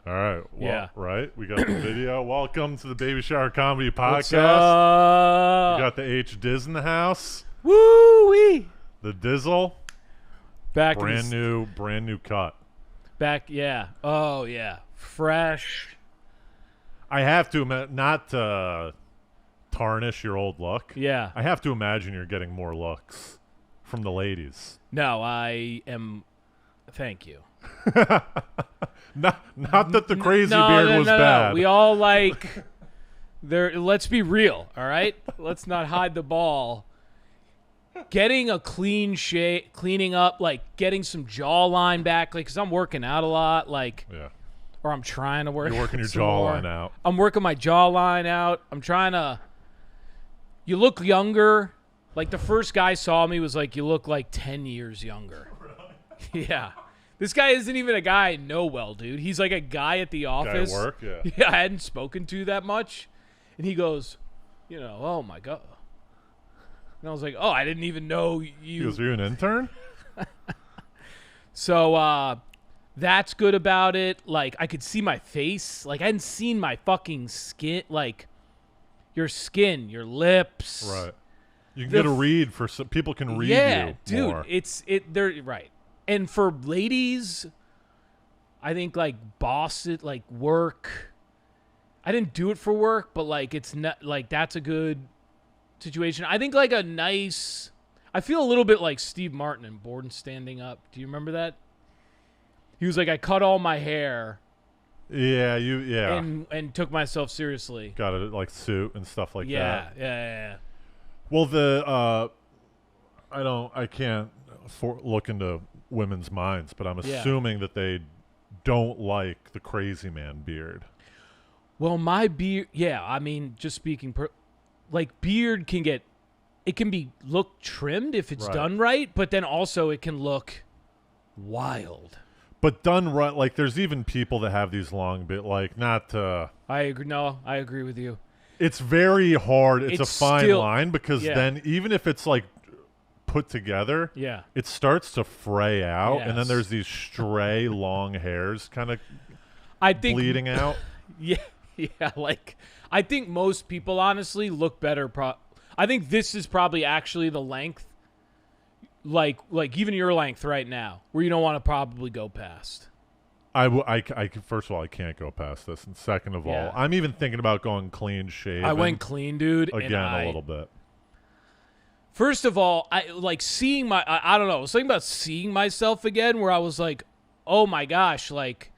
All right. Well, Yeah. right. We got the video. Welcome to the Baby Shower Comedy What's Podcast. We up? got the H Diz in the house. Woo-wee. The Dizzle. Back in Brand the new cut. back, yeah. Oh yeah. Fresh. I have to not to tarnish your old look. Yeah. I have to imagine you're getting more looks from the ladies. No, I am thank you. Not that the crazy no, beard no, was no, bad. No. We all like there let's be real, all right? Let's not hide the ball. Getting a clean shave, cleaning up, like getting some jawline back, like, cause I'm working out a lot, like, Yeah. or I'm trying to work. You're working your some more. jawline out. I'm working my jawline out. I'm trying to. You look younger. Like the first guy saw me was like, you look like 10 years younger. Yeah. This guy isn't even a guy I know well, dude. He's like a guy at the Guy at office. work, yeah. Yeah, I hadn't spoken to that much. And he goes, oh my God. And I was like, oh, I didn't even know He you. goes, are you an intern? So that's good about it. Like, I could see my face. Like, I hadn't seen my fucking skin. Like, your skin, your lips. Right. You can The get a read for some people can read Yeah, you dude. more. They're right. And for ladies, I think like like work. I didn't do it for work, but like it's not like that's a good situation. I think like a nice. I feel a little bit like Steve Martin in Born Standing Up. Do you remember that? He was like, I cut all my hair Yeah, and took myself seriously. got a like suit and stuff like Yeah, that. yeah. Well, I can't look into women's minds, but I'm Yeah. assuming that they don't like the crazy man beard. Well, my beard, yeah, I mean, just speaking, like beard it can be look trimmed if it's Right. done right, but then also it can look wild. But done right, like there's even people that have these long like not. I agree. No, I agree with you. It's very hard. It's a It's fine still- line because yeah. then even if it's like put together, Yeah. it starts to fray out, and then Yes. there's these stray long hairs kind of I think bleeding out. Yeah, yeah. Like I think most people honestly look better. I think this is probably actually the length, like even your length right now, where you don't want to probably go past. First of all, I can't go past this, and second of Yeah. all, I'm even thinking about going clean shaven. I went clean, dude. again and a little bit. First of all, I like seeing I don't know, it was something about seeing myself again where I was like, oh my gosh, like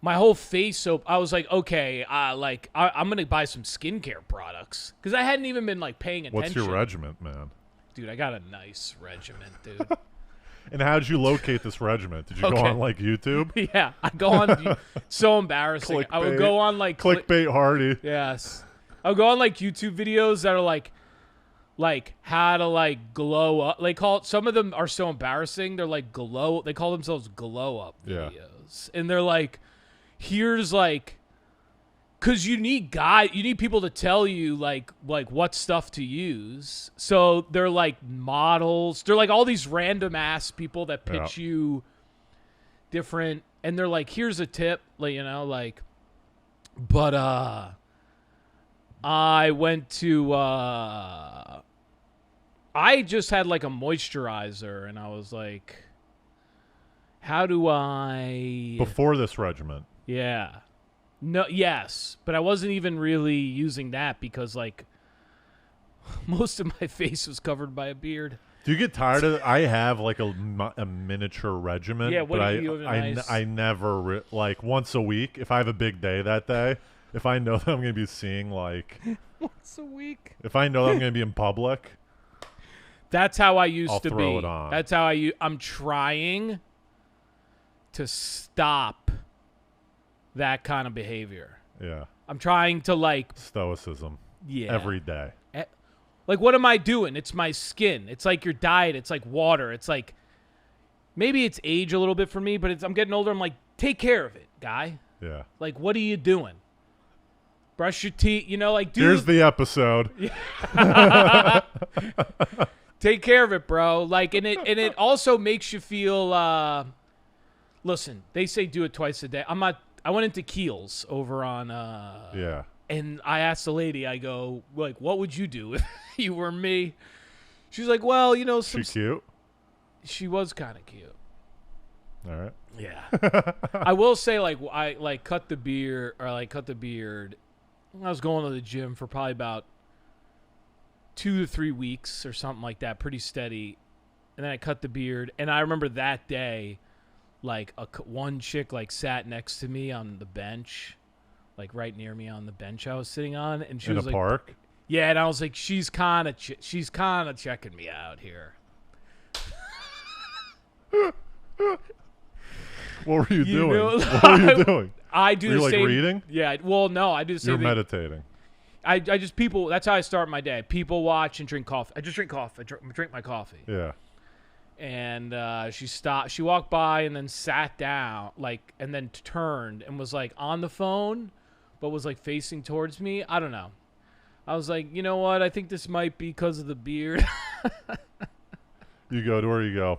my whole face. So I was like, okay, I'm going to buy some skincare products because I hadn't even been like paying attention. What's your regiment, man? Dude, I got a nice regiment, dude. And how did you locate this regiment? Did you go Okay. on like YouTube? Yeah, I go on, so embarrassing. I would Clickbait. go on like, Clickbait Hardy. yes. I would go on like YouTube videos that are like how to like glow up. They call it, some of them are so embarrassing. They're like they call themselves glow up Yeah. videos. And they're like, here's like, cause you need people to tell you like what stuff to use. So they're like models. They're like all these random ass people that pitch you different, and they're like, here's a tip, like, but I went to I just had like a moisturizer, and I was like, how do I Before this regiment. yeah. No, yes, but I wasn't even really using that because like most of my face was covered by a beard. Do you get tired of it? I have like a miniature regiment. Yeah, what but do you have? I never like once a week. If I have a big day that day, if I know that I'm going to be seeing like Once a week. if I know that I'm going to be in public, That's how I used I'll to throw be. it on. That's how I'm trying to stop that kind of behavior. yeah, I'm trying to like, stoicism yeah. every day. Like, what am I doing? It's my skin. It's like your diet. It's like water. It's like, maybe it's age a little bit for me, but I'm getting older. I'm like, take care of it, guy. Yeah. Like, what are you doing? Brush your teeth. Like, dude. Here's the episode. Take care of it, bro. Like, and it also makes you feel. Listen, they say do it twice a day. I went into Keels over on Yeah. and I asked the lady, I go, like, what would you do if you were me? She's like, well, you know, She cute. she was kind of cute. All right. Yeah. I will say, like, I like cut the beard. I was going to the gym for probably about 2 to 3 weeks or something like that, pretty steady. And then I cut the beard, and I remember that day, like one chick like sat next to me on the bench, like right near me on the bench I was sitting on, and she In was a like, park. yeah, and I was like, she's kind of checking me out here. What were you doing? know- What were you doing? I do Were you the like same. reading? Yeah, well, no, I do the same You're thing. meditating. I just people. That's how I start my day. People watch and drink coffee. I just drink coffee. Drink my coffee. Yeah. And she stopped. She walked by and then sat down, like, and then turned and was like on the phone, but was like facing towards me. I don't know. I was like, you know what? I think this might be because of the beard. You go to where you go.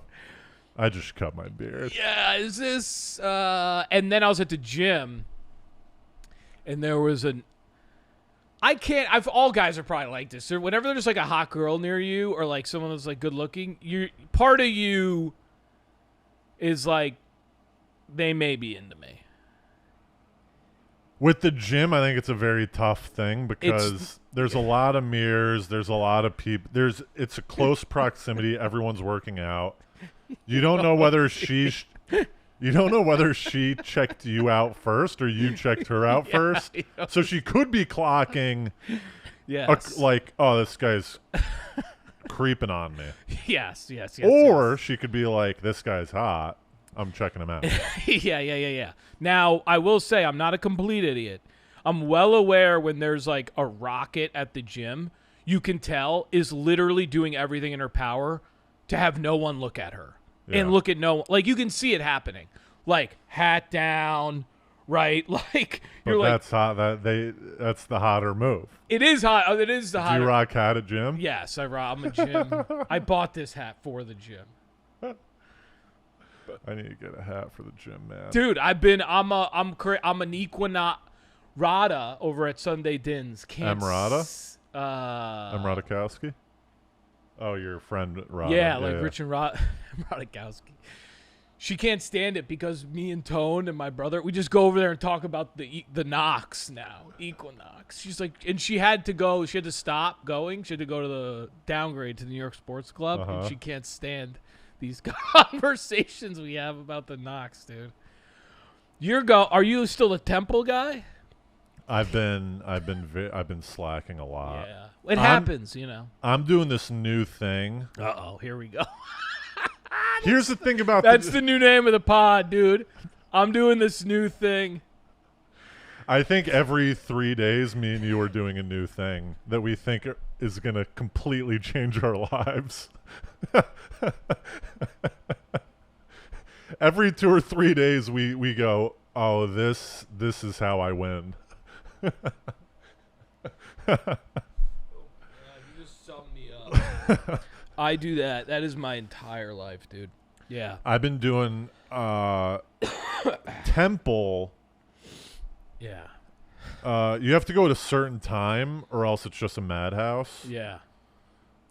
I just cut my beard. Yeah, is this? And then I was at the gym, and there was an. I can't. All guys are probably like this. Whenever there's like a hot girl near you, or like someone that's like good looking, part of you is like, they may be into me. With the gym, I think it's a very tough thing because there's a lot of mirrors. There's a lot of people. It's a close proximity. Everyone's working out. You don't know whether you don't know whether she checked you out first or you checked her out first. So she could be clocking, Yes. like, oh, this guy's creeping on me. yes. Or she could be like, this guy's hot. I'm checking him out. Yeah. Now, I will say I'm not a complete idiot. I'm well aware when there's like a rocket at the gym, you can tell is literally doing everything in her power to have no one look at her and Yeah. look at no one. Like, you can see it happening. Like, hat down, right? Like, But you're like, that's hot. That's the hotter move. it is hot. It is the Do hot. you rock hat at gym? Yes, I'm a gym. I bought this hat for the gym. I need to get a hat for the gym, man. Dude, I'm an Equinata over at Sunday Dins. Emrata? I'm Radikowski? Oh, your friend Rada. Yeah, like Rich and Radikowski. She can't stand it because me and Tone and my brother, we just go over there and talk about the Knox now, Equinox. She's like, and she had to stop going. She had to go to the downgrade to the New York Sports Club, and she can't stand these conversations we have about the Knox, dude. Are you still a Temple guy? I've been slacking a lot. Yeah. It happens, you know. I'm doing this new thing. Uh-oh, here we go. Here's the thing about That's the new name of the pod, dude. I'm doing this new thing. I think every 3 days, me and you are doing a new thing that we think is going to completely change our lives. Every 2 or 3 days, we go, oh, this is how I win. You just summed me up. I do that. That is my entire life, dude. Yeah. I've been doing Temple. Yeah. You have to go at a certain time or else it's just a madhouse. Yeah.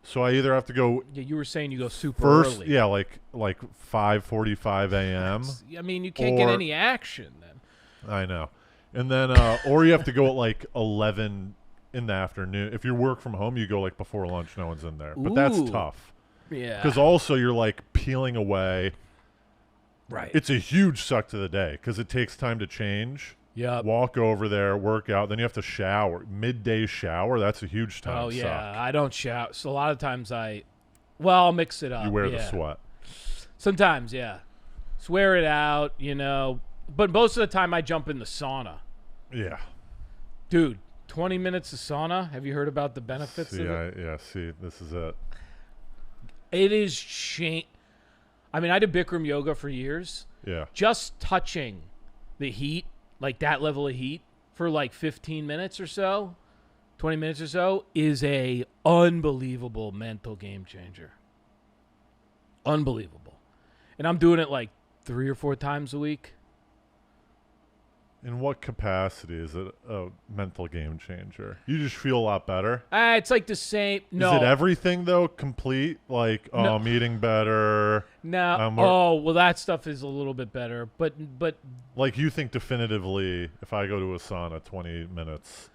So I either have to go Yeah, you were saying you go super first, early. yeah, like 5:45 a.m. I mean, you can't get Or- any action then. I know. And then or you have to go at like 11 in the afternoon. If you work from home, you go like before lunch, no one's in there. But that's Ooh. tough. Yeah. Because also you're like peeling away. right. It's a huge suck to the day because it takes time to change. Yep. Walk over there, work out, then you have to shower. Midday shower, that's a huge time Oh, yeah. suck. I don't shout. So a lot of times I'll mix it up. You wear the yeah. sweat. Sometimes, yeah. Swear it out, you know. But most of the time I jump in the sauna. Yeah. Dude, 20 minutes of sauna. Have you heard about the benefits of it? See, this is it. It is I mean, I did Bikram yoga for years. Yeah. Just touching the heat, like that level of heat, for like 15 minutes or so, 20 minutes or so, is a unbelievable mental game changer. Unbelievable. And I'm doing it like 3 or 4 times a week. In what capacity is it a mental game changer? You just feel a lot better. It's like the same. No. Is it everything though? Complete? Like, oh, No. I'm eating better. No. Oh, well, that stuff is a little bit better. But Like, you think definitively, if I go to a sauna 20 minutes,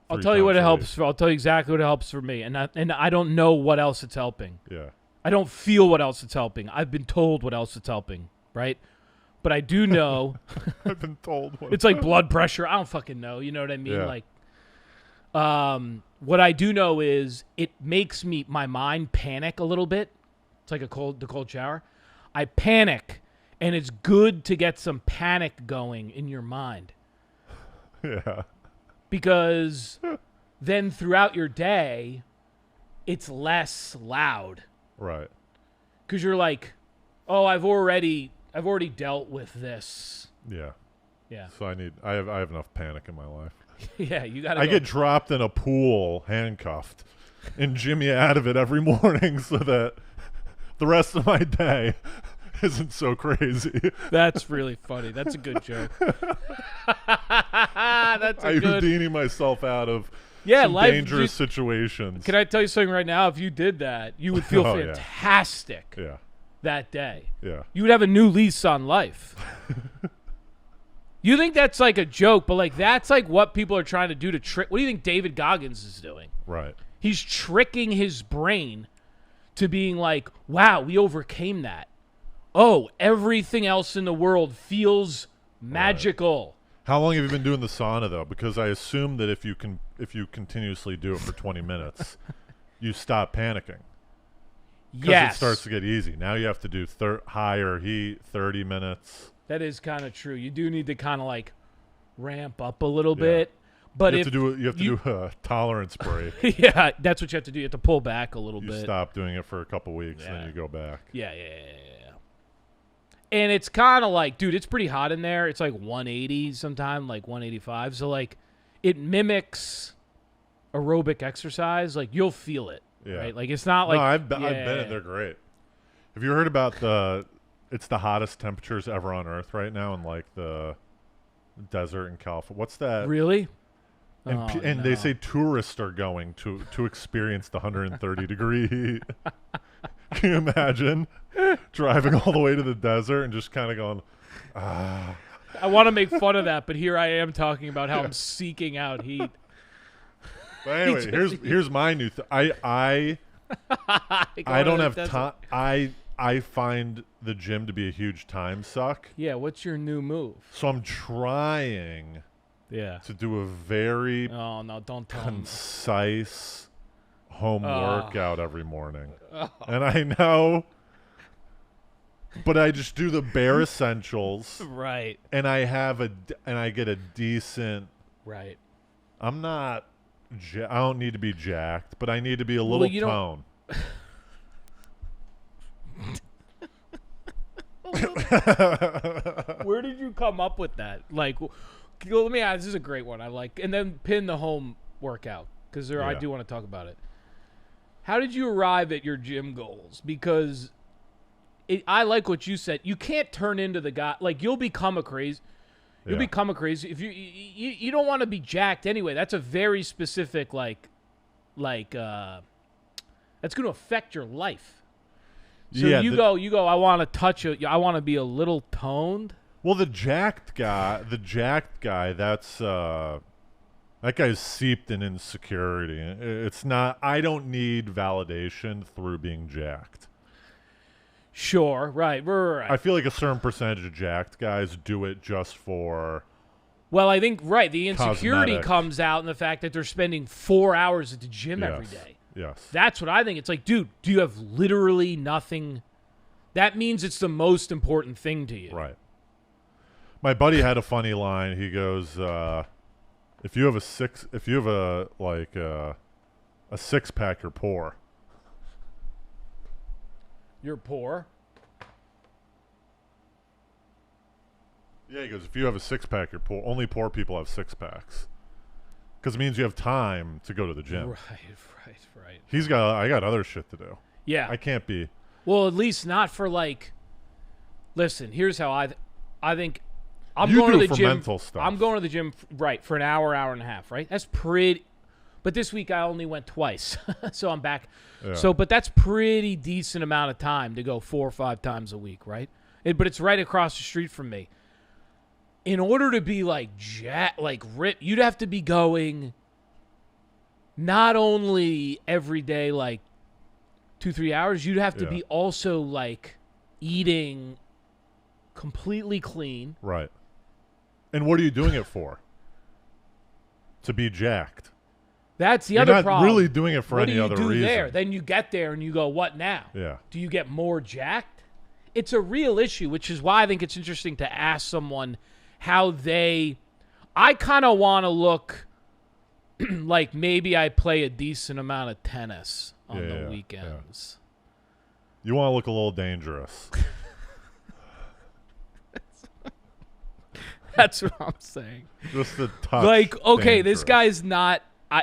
I'll 3 tell you what it times a helps for. I'll tell you exactly what it helps for me. And I don't know what else it's helping. week. Yeah. I don't feel what else it's helping. I've been told what else it's helping, right? But I do know I've been told. it's like blood pressure. I don't fucking know. You know what I mean? Yeah. Like, what I do know is it makes my mind panic a little bit. It's like the cold shower. I panic, and it's good to get some panic going in your mind Yeah. because then throughout your day, it's less loud Right. because you're like, oh, I've already dealt with this. Yeah. Yeah. So I have enough panic in my life. Yeah, you gotta. I go. get dropped in a pool, handcuffed, and Jimmy out of it every morning so that the rest of my day isn't so crazy. That's really funny. That's a good joke. That's a I'm good. redeeming myself out of Yeah, some life. dangerous situations. Can I tell you something right now? If you did that, you would feel Oh, yeah. fantastic Yeah. that day. Yeah. You would have a new lease on life. You think that's like a joke, but like that's like what people are trying to do to trick. What do you think David Goggins is doing? Right. He's tricking his brain to being like, wow, we overcame that. Oh, everything else in the world feels magical. How long have you been doing the sauna though? Because I assume that if you continuously do it for 20 minutes, you stop panicking. Because Yes. it starts to get easy. Now you have to do higher heat, 30 minutes. That is kind of true. You do need to kind of like ramp up a little Yeah. bit. But You if have to do a tolerance break. yeah, that's what you have to do. You have to pull back a little You bit. stop doing it for a couple weeks, and Yeah. then you go back. Yeah. And it's kind of like, dude, it's pretty hot in there. It's like 180 sometime, like 185. So like, it mimics aerobic exercise. Like you'll feel it, Yeah. right? Like it's not like No, I've been yeah. in. They're great. Have you heard about it's the hottest temperatures ever on Earth right now in like the desert in California. What's that? Really? And, Oh, and they no. say tourists are going to experience the 130 degree heat. Can you imagine driving all the way to the desert and just kind of going, I want to make fun of that, but here I am talking about how I'm seeking out heat. But anyway, here's my new I don't have time. I find the gym to be a huge time suck. Yeah, what's your new move? So I'm trying Yeah. to do a very Oh no, don't tell me. concise home Oh. workout every morning. And I know, but I just do the bare essentials, Right. and I get a decent. Right. I'm not. I don't need to be jacked, but I need to be a little you don't- toned. Where did you come up with that? Like, let me ask. This is a great one. I like, and then pin the home workout because I Yeah. do want to talk about it. How did you arrive at your gym goals? Because I like what you said. You can't turn into the guy. Like you'll become a crazy. You'll Yeah. become a crazy if you don't want to be jacked anyway. That's a very specific that's going to affect your life. So Yeah, you go. I want to touch it. I want to be a little toned. Well, the jacked guy, that's that guy's seeped in insecurity. It's not. I don't need validation through being jacked. Sure, right. I feel like a certain percentage of jacked guys do it just for. Well, I think the insecurity Cosmetic. comes out in the fact that they're spending 4 hours at the gym every Yes. day. Yes. That's what I think. It's like, dude, do you have literally nothing? That means it's the most important thing to you. Right. My buddy had a funny line. He goes, "If you have a six pack, you're poor." You're poor. Yeah, he goes, "If you have a 6-pack, you're poor. Only poor people have 6-packs, because it means you have time to go to the gym." Right. I got other shit to do. Yeah. I can't be. Well, at least not for like. Listen, here's how I think. I'm You going do to it the for gym. mental stuff. I'm going to the gym, right, for an hour, hour and a half, right? That's pretty. But this week I only went twice, so I'm back. Yeah. So, but that's pretty decent amount of time to go 4 or 5 times a week, right? But it's right across the street from me. In order to be like rip, you'd have to be going not only every day, like 2-3 hours. You'd have to Yeah. be also like eating completely clean. Right. And what are you doing it for? To be jacked. That's the You're other not problem. really doing it for What any other do you do reason. there? Then you get there and you go, what now? Yeah. Do you get more jacked? It's a real issue, which is why I think it's interesting to ask someone how they. I kind of want to look like maybe I play a decent amount of tennis on Yeah, the yeah, weekends. You want to look a little dangerous. That's what I'm saying. Just a touch. Like, okay, this dangerous. guy's not.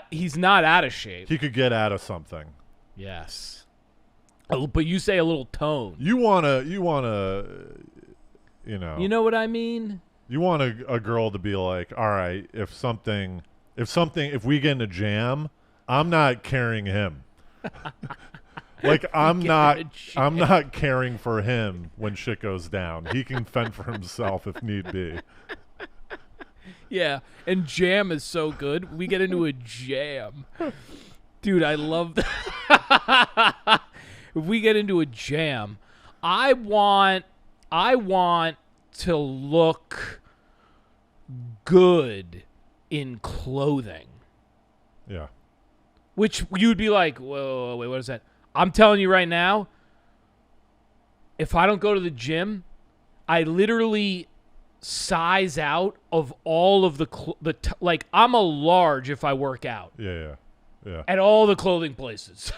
He's not out of shape. He could get out of something. Yes. But you say a little tone. You wanna, you know. You know what I mean? You want a girl to be like, all right, if we get in a jam, I'm not carrying him. Like I'm not caring for him when shit goes down. He can fend for himself if need be. Yeah, and jam is so good. We get into a jam. Dude, I love that. If we get into a jam, I want to look good in clothing. Yeah. Which you'd be like, whoa, wait, what is that? I'm telling you right now, if I don't go to the gym, I literally size out of all of like I'm a large if I work out Yeah. at all the clothing places.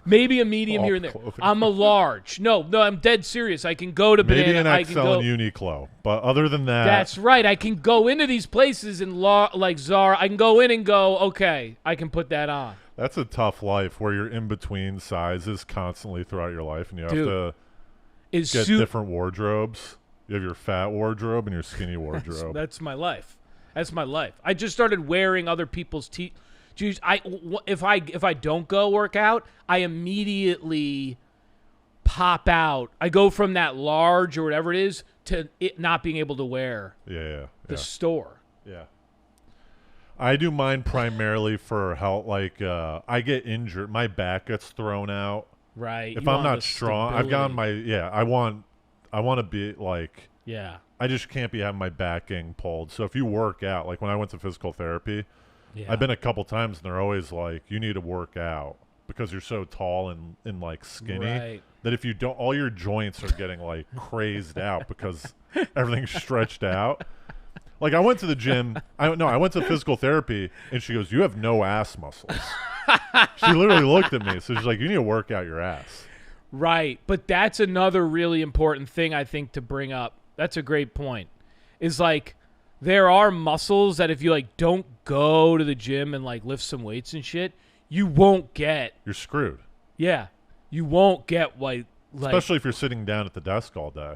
Maybe a medium All here and there. clothing. I'm a large. No, I'm dead serious. I can go to Maybe Banana. an I can XL go. and Uniqlo, but other than that, That's right. I can go into these places and like Zara. I can go in and go, okay, I can put that on. that's a tough life where you're in between sizes constantly throughout your life, and you have Dude, to Is get suit different wardrobes. You have your fat wardrobe and your skinny wardrobe. That's my life. That's my life. I just started wearing other people's If I don't go work out, I immediately pop out. I go from that large or whatever it is to it not being able to wear the store. Yeah. I do mine primarily for health. Like I get injured, my back gets thrown out. Right. If You I'm want not the strong, I've gotten stability. I want to be like. Yeah. I just can't be having my back getting pulled. So if you work out, like when I went to physical therapy, Yeah. I've been a couple times and they're always like, you need to work out because you're so tall and like skinny Right. that if you don't, all your joints are getting like crazed out because everything's stretched out. Like I went to the gym. I went to physical therapy and she goes, you have no ass muscles. She literally looked at me. So she's like, you need to work out your ass. Right. But that's another really important thing I think to bring up. That's a great point. Is like there are muscles that if you like don't go to the gym and like lift some weights and shit, you won't get. You're screwed. Yeah. You won't get like Especially if you're sitting down at the desk all day.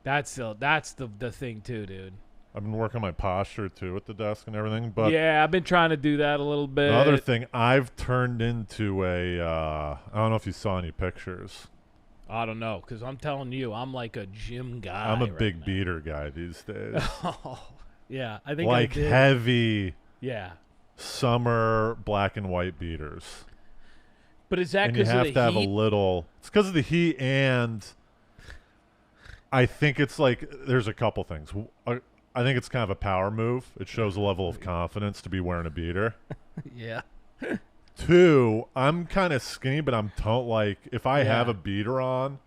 that's the thing too, dude. I've been working my posture too at the desk and everything. But Yeah, I've been trying to do that a little bit. the other thing, I've turned into I don't know if you saw any pictures. I don't know, because I'm telling you, I'm like a gym guy. I'm a right big now. beater guy these days. Oh, yeah, I think Like I did. heavy Yeah, summer black and white beaters. but is that And you because of have the to have a heat? little. It's because of the heat, and I think it's like there's a couple things. I think it's kind of a power move. It shows a level of confidence to be wearing a beater. Yeah, 2, I'm kind of skinny, but I'm like if I have Yeah. a beater on,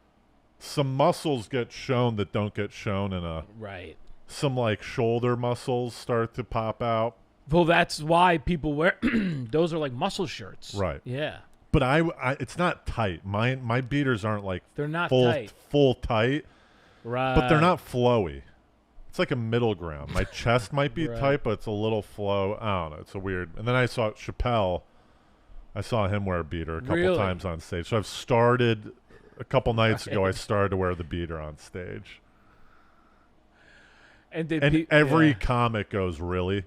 some muscles get shown that don't get shown in a. right. Some like shoulder muscles start to pop out. Well, that's why people wear those are like muscle shirts. Right. Yeah, But I it's not tight. My beaters aren't like they're not full tight. full tight, Right. but they're not flowy. It's like a middle ground. My chest might be Right. tight, but it's a little flow. I don't know. It's a weird. And then I saw Chappelle. I saw him wear a beater a couple Really? times on stage. So I've started a couple nights ago. I started to wear the beater on stage. And every comic goes, really?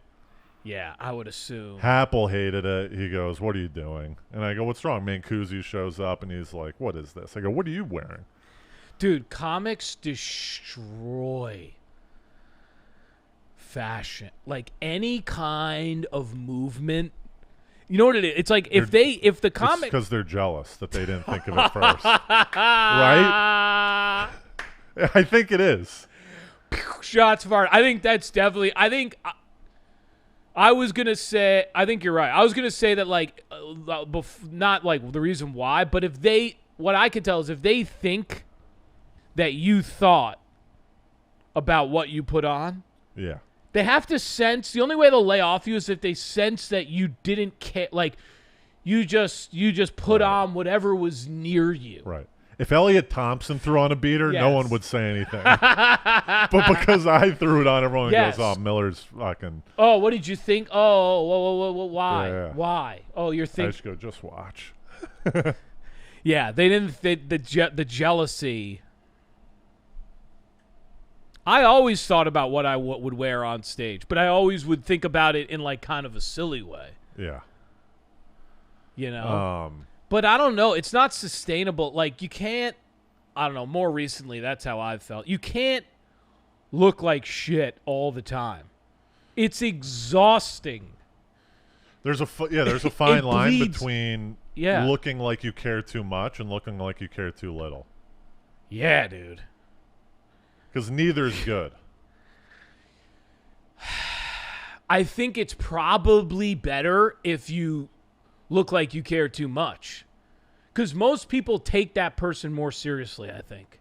Yeah, I would assume. Happel hated it. He goes, what are you doing? And I go, what's wrong? Mancusi shows up, and he's like, what is this? I go, what are you wearing? Dude, comics destroy fashion. Like, any kind of movement. You know what it is? It's like if the comic... because they're jealous that they didn't think of it first. Right? I think it is. Shots fired. I think that's definitely... I was going to say... I think you're right. I was going to say that, like, not, like, the reason why, but if they... What I can tell is if they think that you thought about what you put on... Yeah. They have to sense. The only way they'll lay off you is if they sense that you didn't care. Like, you just put on whatever was near you. Right. If Elliot Thompson threw on a beater, no one would say anything. But because I threw it on, everyone goes, "Oh, Miller's fucking." Oh, what did you think? Oh, why? Yeah. Why? Oh, you're thinking. I just go, just watch. Yeah, they didn't. The jealousy. I always thought about what I would wear on stage, but I always would think about it in, like, kind of a silly way. Yeah. You know? But I don't know. It's not sustainable. Like, you can't, I don't know, more recently, that's how I've felt. You can't look like shit all the time. It's exhausting. There's a fine line bleeds. between looking like you care too much and looking like you care too little. Yeah, dude. Because neither's good. I think it's probably better if you look like you care too much. Because most people take that person more seriously, I think.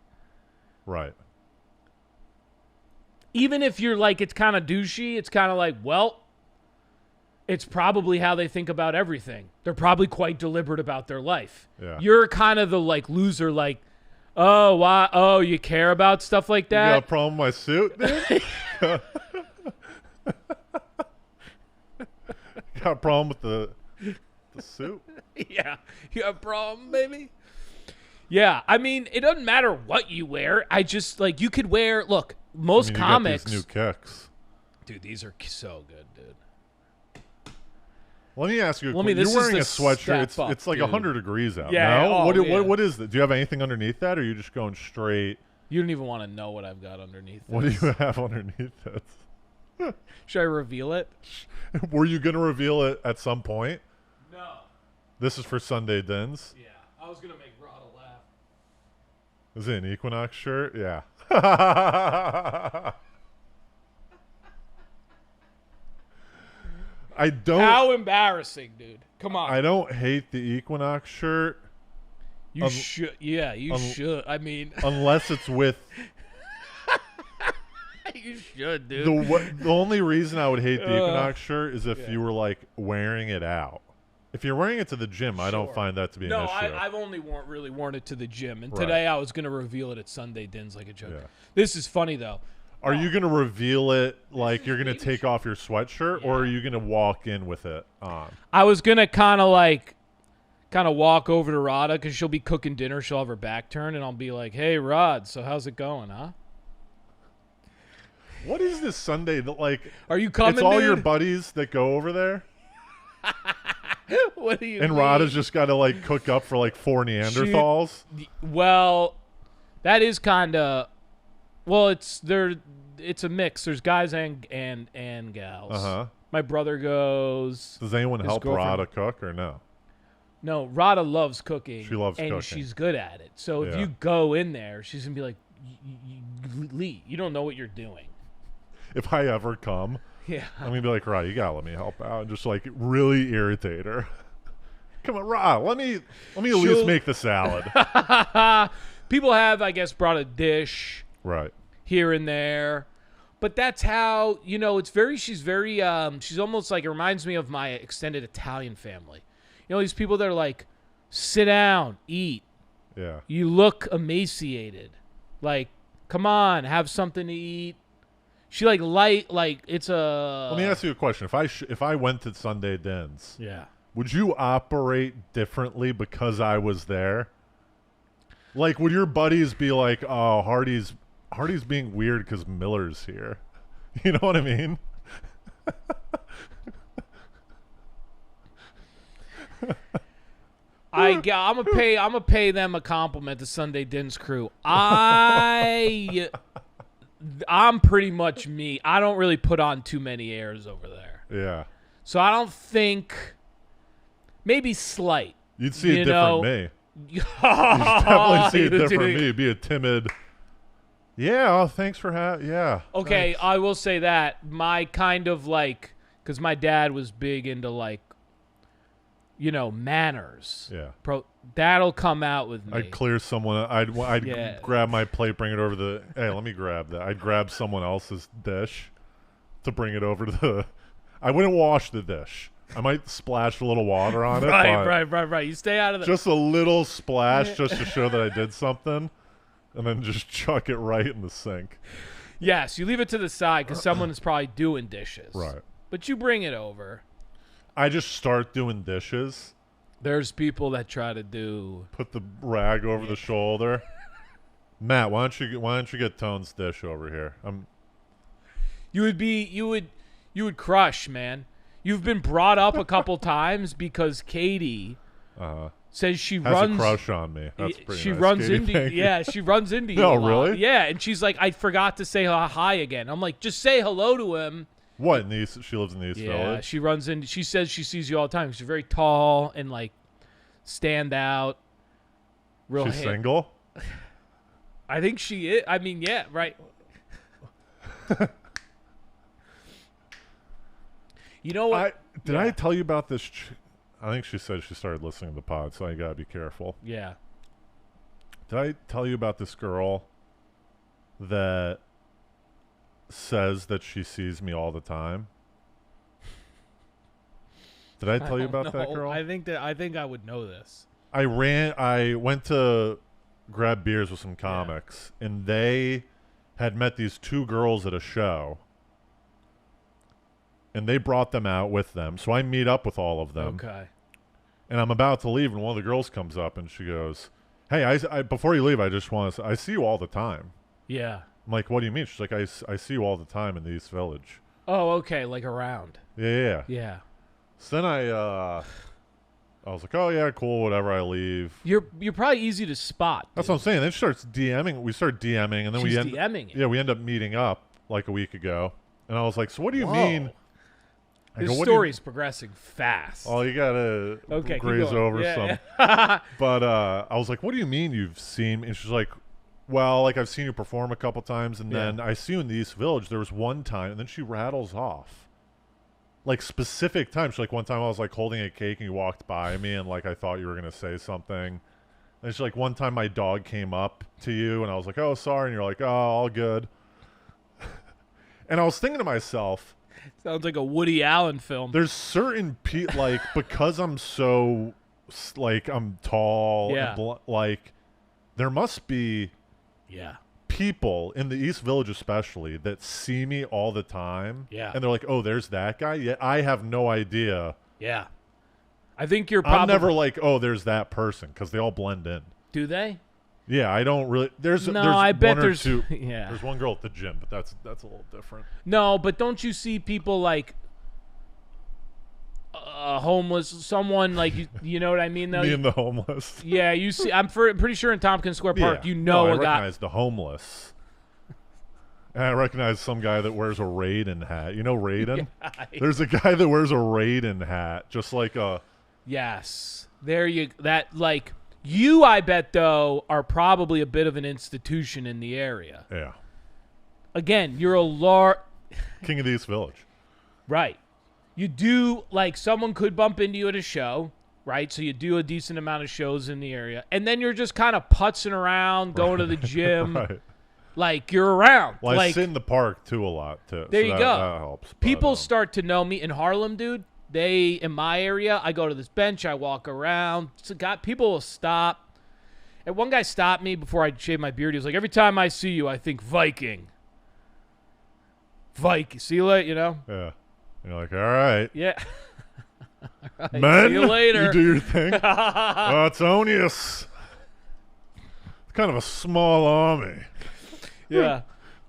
Right. Even if you're like, it's kind of douchey, it's kind of like, well, it's probably how they think about everything. They're probably quite deliberate about their life. Yeah. You're kind of the, like, loser, like, oh, why? Oh, you care about stuff like that? You got a problem with my suit, dude? Got a problem with the suit? Yeah. You have a problem, baby? Yeah. I mean, it doesn't matter what you wear. I just, like, you could wear, look, most comics. You got these new kicks. Dude, these are so good, dude. Let me ask you. You're wearing a sweatshirt. It's like 100 degrees out. Yeah. No? What is it? Do you have anything underneath that, or are you just going straight? You don't even want to know what I've got underneath. What do you have underneath that? Should I reveal it? Were you going to reveal it at some point? No. This is for Sunday Dins? Yeah. I was going to make Rada laugh. Is it an Equinox shirt? Yeah. I don't. How embarrassing, dude. Come on. I don't hate the Equinox shirt. You should. Yeah, you should. I mean. Unless it's with. You should, dude. The only reason I would hate the Equinox shirt is if you were, like, wearing it out. If you're wearing it to the gym, I don't find that to be an issue. No, I've only really worn it to the gym. And today I was going to reveal it at Sunday Dins like a joke. Yeah. This is funny, though. Are you going to reveal it like you're going to take off your sweatshirt, or are you going to walk in with it on? I was going to kind of walk over to Rada because she'll be cooking dinner. She'll have her back turned, and I'll be like, hey, Rod, so how's it going, huh? What is this Sunday? Like, are you coming, It's all dude? your buddies that go over there? What do you mean? And Rada's just got to, like, cook up for, like, 4 Neanderthals? Well, that is kind of... Well, it's a mix. There's guys and gals. Uh-huh. My brother goes. Does anyone help Rada cook or no? No, Rada loves cooking. She loves cooking. And she's good at it. So if you go in there, she's going to be like, Lee, you don't know what you're doing. If I ever come, I'm going to be like, Rada, you got to let me help out. And just, like, really irritate her. Come on, Rada, let me at least make the salad. People have, I guess, brought a dish. Right. Here and there. But that's how, she's almost like, it reminds me of my extended Italian family. You know, these people that are like, sit down, eat. Yeah. You look emaciated. Like, come on, have something to eat. She it's a... Let me ask you a question. If I went to Sunday Dins, would you operate differently because I was there? Like, would your buddies be like, oh, Hardy's being weird because Miller's here? You know what I mean? I'm gonna pay them a compliment. The Sunday Dins crew. I'm pretty much me. I don't really put on too many airs over there. Yeah. So I don't think, maybe slight. You'd see a You different know- me. You Definitely see a different me. Be a timid. Yeah. Oh, thanks for yeah. Okay, thanks. I will say that my kind of like, because my dad was big into like, manners. Yeah. That'll come out with me. I'd clear someone. I'd Yeah. grab my plate, bring it over to the. Hey, let me grab that. I'd grab someone else's dish to bring it over to the. I wouldn't wash the dish. I might splash a little water on it. but Right. You stay out of the. Just a little splash, just to show that I did something, and then just chuck it right in the sink. Yes, you leave it to the side because someone is probably doing dishes. Right. But you bring it over. I just start doing dishes. There's people that try to do. Put the rag over the shoulder. Matt, why don't you get Tone's dish over here? You would crush, man. You've been brought up a couple times because Katie says she has runs a crush on me. That's pretty she nice, runs Katie, into thank you. yeah, she runs into you. No, a lot. really? Yeah, and she's like, I forgot to say hi again. I'm like, just say hello to him. What? She lives in the East Yeah, Village? she runs into. She says she sees you all the time. She's very tall and like stand out. Real. She's single? I think she is. I mean, yeah, right. You know what? Did I tell you about this? I think she said she started listening to the pod, so I gotta be careful. Yeah. Did I tell you about this girl that says that she sees me all the time? Did I tell you about that girl? I think I would know this. I went to grab beers with some comics, and they had met these two girls at a show, and they brought them out with them. So I meet up with all of them. Okay. And I'm about to leave, and one of the girls comes up, and she goes, "Hey, I before you leave, I just want to I see you all the time." Yeah. I'm like, "What do you mean?" She's like, I see you all the time in the East Village." Oh, okay, like around. Yeah. Yeah. So then I was like, "Oh yeah, cool, whatever." I leave. You're probably easy to spot. That's what I'm saying. Then she starts DMing. We start DMing, and then She's we end DMing it. Yeah, we end up meeting up like a week ago, and I was like, "So what do you Whoa. mean?" I This go, "What do you-" story's progressing fast. Oh, you gotta Okay, keep graze going. over Yeah, some. But I was like, "What do you mean you've seen me?" And she's like, "Well, like I've seen you perform a couple times, and then I see you in the East Village. There was one time," and then she rattles off like specific times. She's like, "One time I was like holding a cake, and you walked by me, and like I thought you were gonna say something." And she's like, "One time my dog came up to you, and I was like, 'Oh, sorry,' and you're like, 'Oh, all good.'" And I was thinking to myself, Sounds like a Woody Allen film. there's certain like because I'm so like I'm tall, Yeah. and like there must be Yeah. people in the East Village especially that see me all the time. Yeah. And they're like, "Oh, there's that guy." Yet I have no idea. Yeah. I think you're probably. I'm never like, "Oh, there's that person," because they all blend in. Do they? Yeah, I don't really. There's I bet one or there's. two. Yeah. There's one girl at the gym, but that's a little different. No, but don't you see people like homeless, someone like you know what I mean though? Me and the homeless. Yeah, you see. I'm pretty sure in Tompkins Square Park, Yeah. you know I a guy. recognize the homeless. And I recognize some guy that wears a Raiden hat. You know Raiden? There's a guy that wears a Raiden hat, just like a. Yes, there you. That like you, I bet though, are probably a bit of an institution in the area. Yeah. Again, you're a King of the East Village. right. You do like someone could bump into you at a show, right? So you do a decent amount of shows in the area, and then you're just kind of putzing around, going to the gym, Right. like you're around. Well, I like sit in the park too a lot too. there so you that, go. That helps. People start to know me in Harlem, dude. They in my area, I go to this bench, I walk around. So people will stop. And one guy stopped me before I shaved my beard. He was like, "Every time I see you, I think Viking. Viking. See you later, you know?" Yeah. You're like, all right. Yeah. Men, see you later. you do your thing. Antonius. It's kind of a small army. Yeah.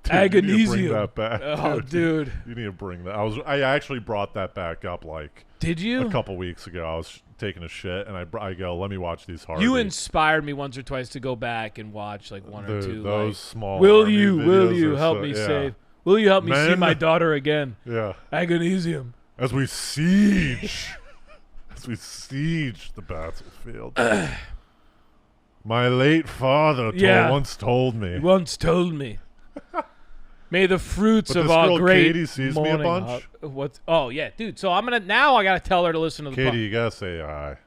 Dude, you need to bring Agonesium. that back. Oh, dude. You need to bring that. I actually brought that back up like Did you? a couple weeks ago. I was taking a shit, and I go, let me watch these Hardy. You inspired me once or twice to go back and watch like one or two. Those like, small. will Army you videos are help so- me yeah. save? Will you help me see Men. my daughter again? Yeah. Agonesium. As we siege, the battlefield. My late father once told me. He once told me. May the fruits But of this our girl great Katie sees me a morning bunch. What? Oh yeah, dude. So I gotta tell her to listen to the. Katie, you gotta say hi.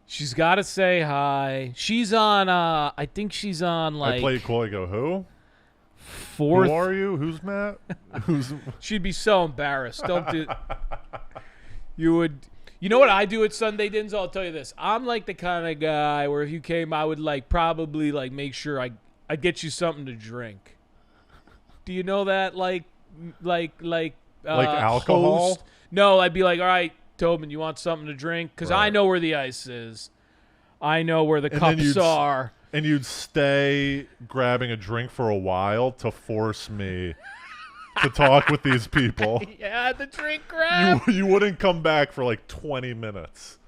She's gotta say hi. She's on. I think she's on like I play cool. I go, who? fourth. Who are you? Who's Matt? Who's? She'd be so embarrassed. Don't do. You would. You know what I do at Sunday Dins? I'll tell you this. I'm like the kind of guy where if you came, I would like probably like make sure I'd get you something to drink. Do you know that? Like alcohol? Host? No, I'd be like, all right, Tobin, you want something to drink? Because I Right. know where the ice is. I know where the And then cups you'd are. And you'd stay grabbing a drink for a while to force me to talk with these people. Yeah, the drink grab. You wouldn't come back for like 20 minutes.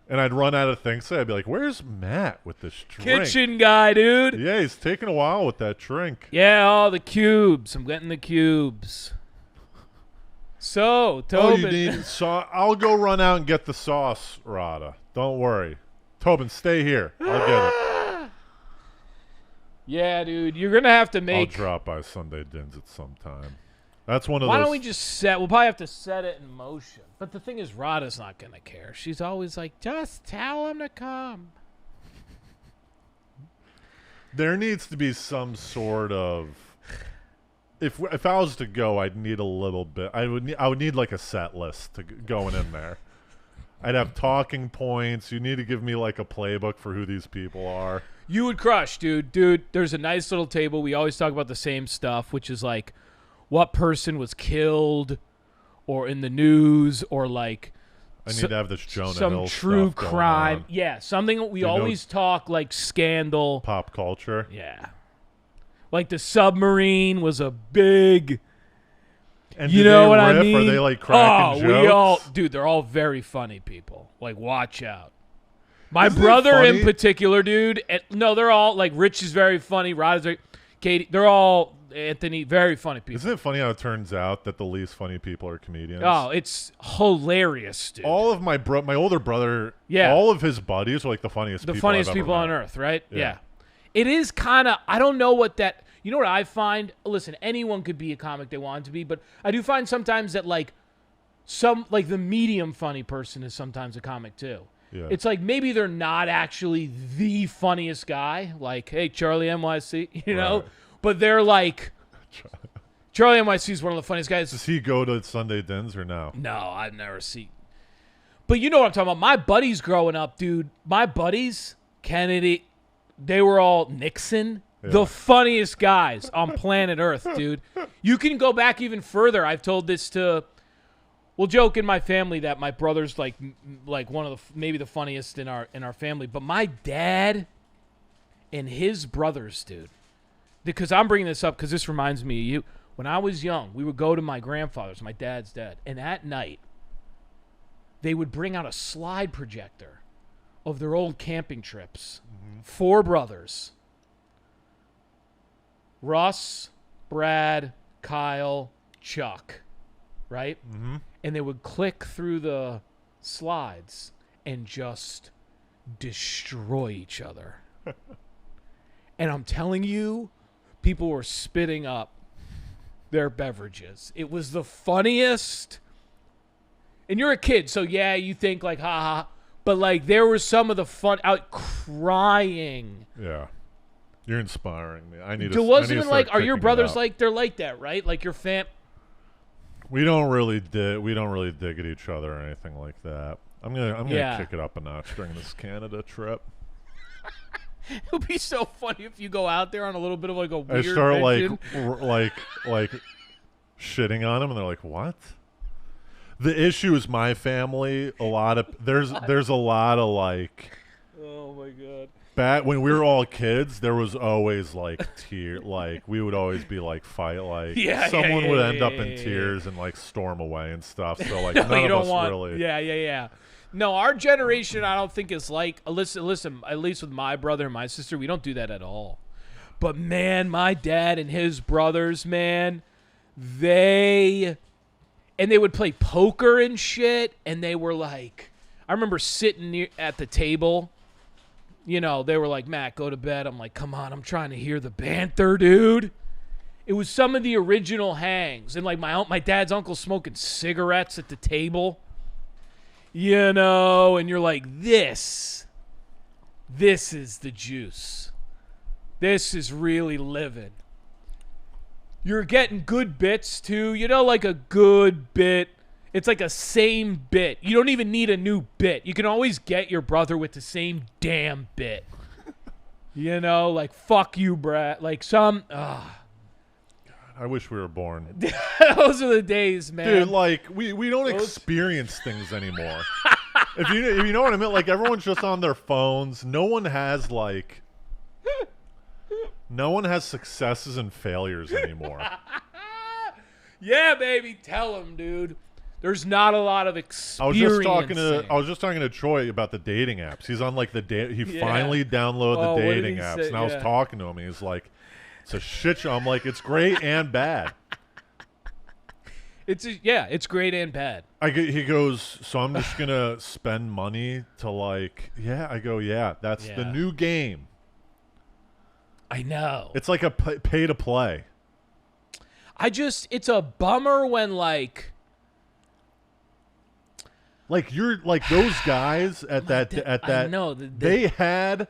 And I'd run out of things to say. I'd be like, where's Matt with this drink? Kitchen guy, dude. Yeah, he's taking a while with that drink. Yeah, all the cubes. I'm getting the cubes. So, Oh, Tobin. you need sauce? I'll go run out and get the sauce, Rada. Don't worry. Tobin, stay here. I'll get it. Yeah, dude. You're going to have to I'll make. drop by Sunday Dins at some time. That's one of Why those. don't we just set. We'll probably have to set it in motion. But the thing is, Rada's not going to care. She's always like, just tell him to come. There needs to be some sort of. If I was to go, I'd need a little bit. I would need like a set list to going in there. I'd have talking points. You need to give me like a playbook for who these people are. You would crush, dude. Dude, there's a nice little table. We always talk about the same stuff, which is like what person was killed or in the news or like I need to have this Jonah some Hill true stuff going crime. on. Yeah, something we You know- always talk like scandal. Pop culture. Yeah. Like the submarine was a big, And you do know they what I riff? mean? Are they like cracking jokes? we all, dude, they're all very funny people. Like, watch out. My Isn't it brother in funny? particular, dude. No, they're all like Rich is very funny. Rod is very, Katie. They're all Anthony, very funny people. Isn't it funny how it turns out that the least funny people are comedians? Oh, it's hilarious, dude. All of my older brother, Yeah. all of his buddies are like the funniest The people funniest I've ever people on met. earth, right? Yeah. Yeah. It is kind of, I don't know what that, you know what I find? Listen, anyone could be a comic they want to be, but I do find sometimes that like the medium funny person is sometimes a comic too. Yeah. It's like maybe they're not actually the funniest guy, like, hey, Charlie NYC, you know? Right. But they're like, Charlie NYC is one of the funniest guys. Does he go to Sunday Dins or no? No, I've never seen. But you know what I'm talking about. My buddies growing up, dude. My buddies, Kennedy, they were all Nixon. Yeah. The funniest guys on planet Earth, dude. You can go back even further. I've told this to, we'll joke in my family that my brother's like one of the maybe the funniest in our family. But my dad and his brothers, dude. Because I'm bringing this up because this reminds me of you. When I was young, we would go to my grandfather's, my dad's dad, and at night, they would bring out a slide projector of their old camping trips. Mm-hmm. 4 brothers. Russ, Brad, Kyle, Chuck, right? Mm-hmm. And they would click through the slides and just destroy each other. And I'm telling you, people were spitting up their beverages. It was the funniest. And you're a kid, so yeah, you think like, ha ha. But like, there was some of the fun out crying. Yeah. You're inspiring me. I need There to. wasn't I need to even like, start are your checking it brothers out. like they're like that, right? Like your fam. We don't really dig at each other or anything like that. I'm gonna Yeah. kick it up a notch during this Canada trip. It would be so funny if you go out there on a little bit of like a I weird start mission. like shitting on them, and they're like, "What?" The issue is my family. There's a lot of like Oh my god. back when we were all kids, there was always like we would always be like fight, like someone would end up in tears and like storm away and stuff. So like No, none you of don't us want. really. Yeah. No, our generation, I don't think is like. Listen. At least with my brother and my sister, we don't do that at all. But man, my dad and his brothers, man, they would play poker and shit, and they were like, I remember sitting at the table. You know, they were like, Matt, go to bed. I'm like, come on, I'm trying to hear the banter, dude. It was some of the original hangs. And like my dad's uncle smoking cigarettes at the table. You know, and you're like, this is the juice. This is really living. You're getting good bits too. You know, like a good bit. It's like a same bit. You don't even need a new bit. You can always get your brother with the same damn bit. You know, like, fuck you, Brad. Like I wish we were born. Those are the days, man. Dude, like we don't experience things anymore. if you know what I mean, like everyone's just on their phones. No one has successes and failures anymore. Yeah, baby, tell him, dude. There's not a lot of experience. I was just talking to Troy about the dating apps. He's on like he finally downloaded the dating apps, and I was talking to him. He's like, it's a shit show. I'm like, it's great and bad. It's great and bad. He goes, so I'm just gonna spend money to like, I go, that's the new game. I know. It's like a pay to play. It's a bummer when like you're like those guys at that. I know they had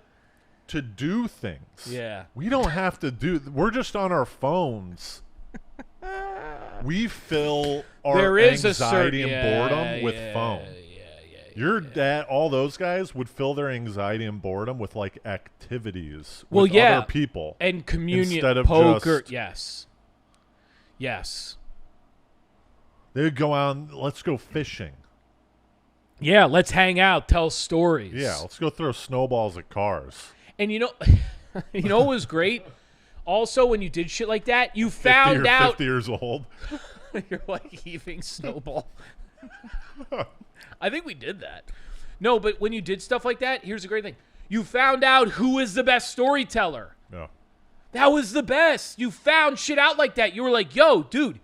to do things. Yeah. We don't have to do. We're just on our phones. We fill our anxiety and boredom with phone. Your dad, all those guys would fill their anxiety and boredom with like activities with other people and communion, instead of poker. Just, yes. They would go out. Let's go fishing. Yeah, let's hang out, tell stories. Yeah, let's go throw snowballs at cars. And you know what was great? Also, when you did shit like that, you found out 50 years old. You're like heaving snowball. I think we did that. No, but when you did stuff like that, here's the great thing. You found out who is the best storyteller. Yeah. That was the best. You found shit out like that. You were like, yo, dude,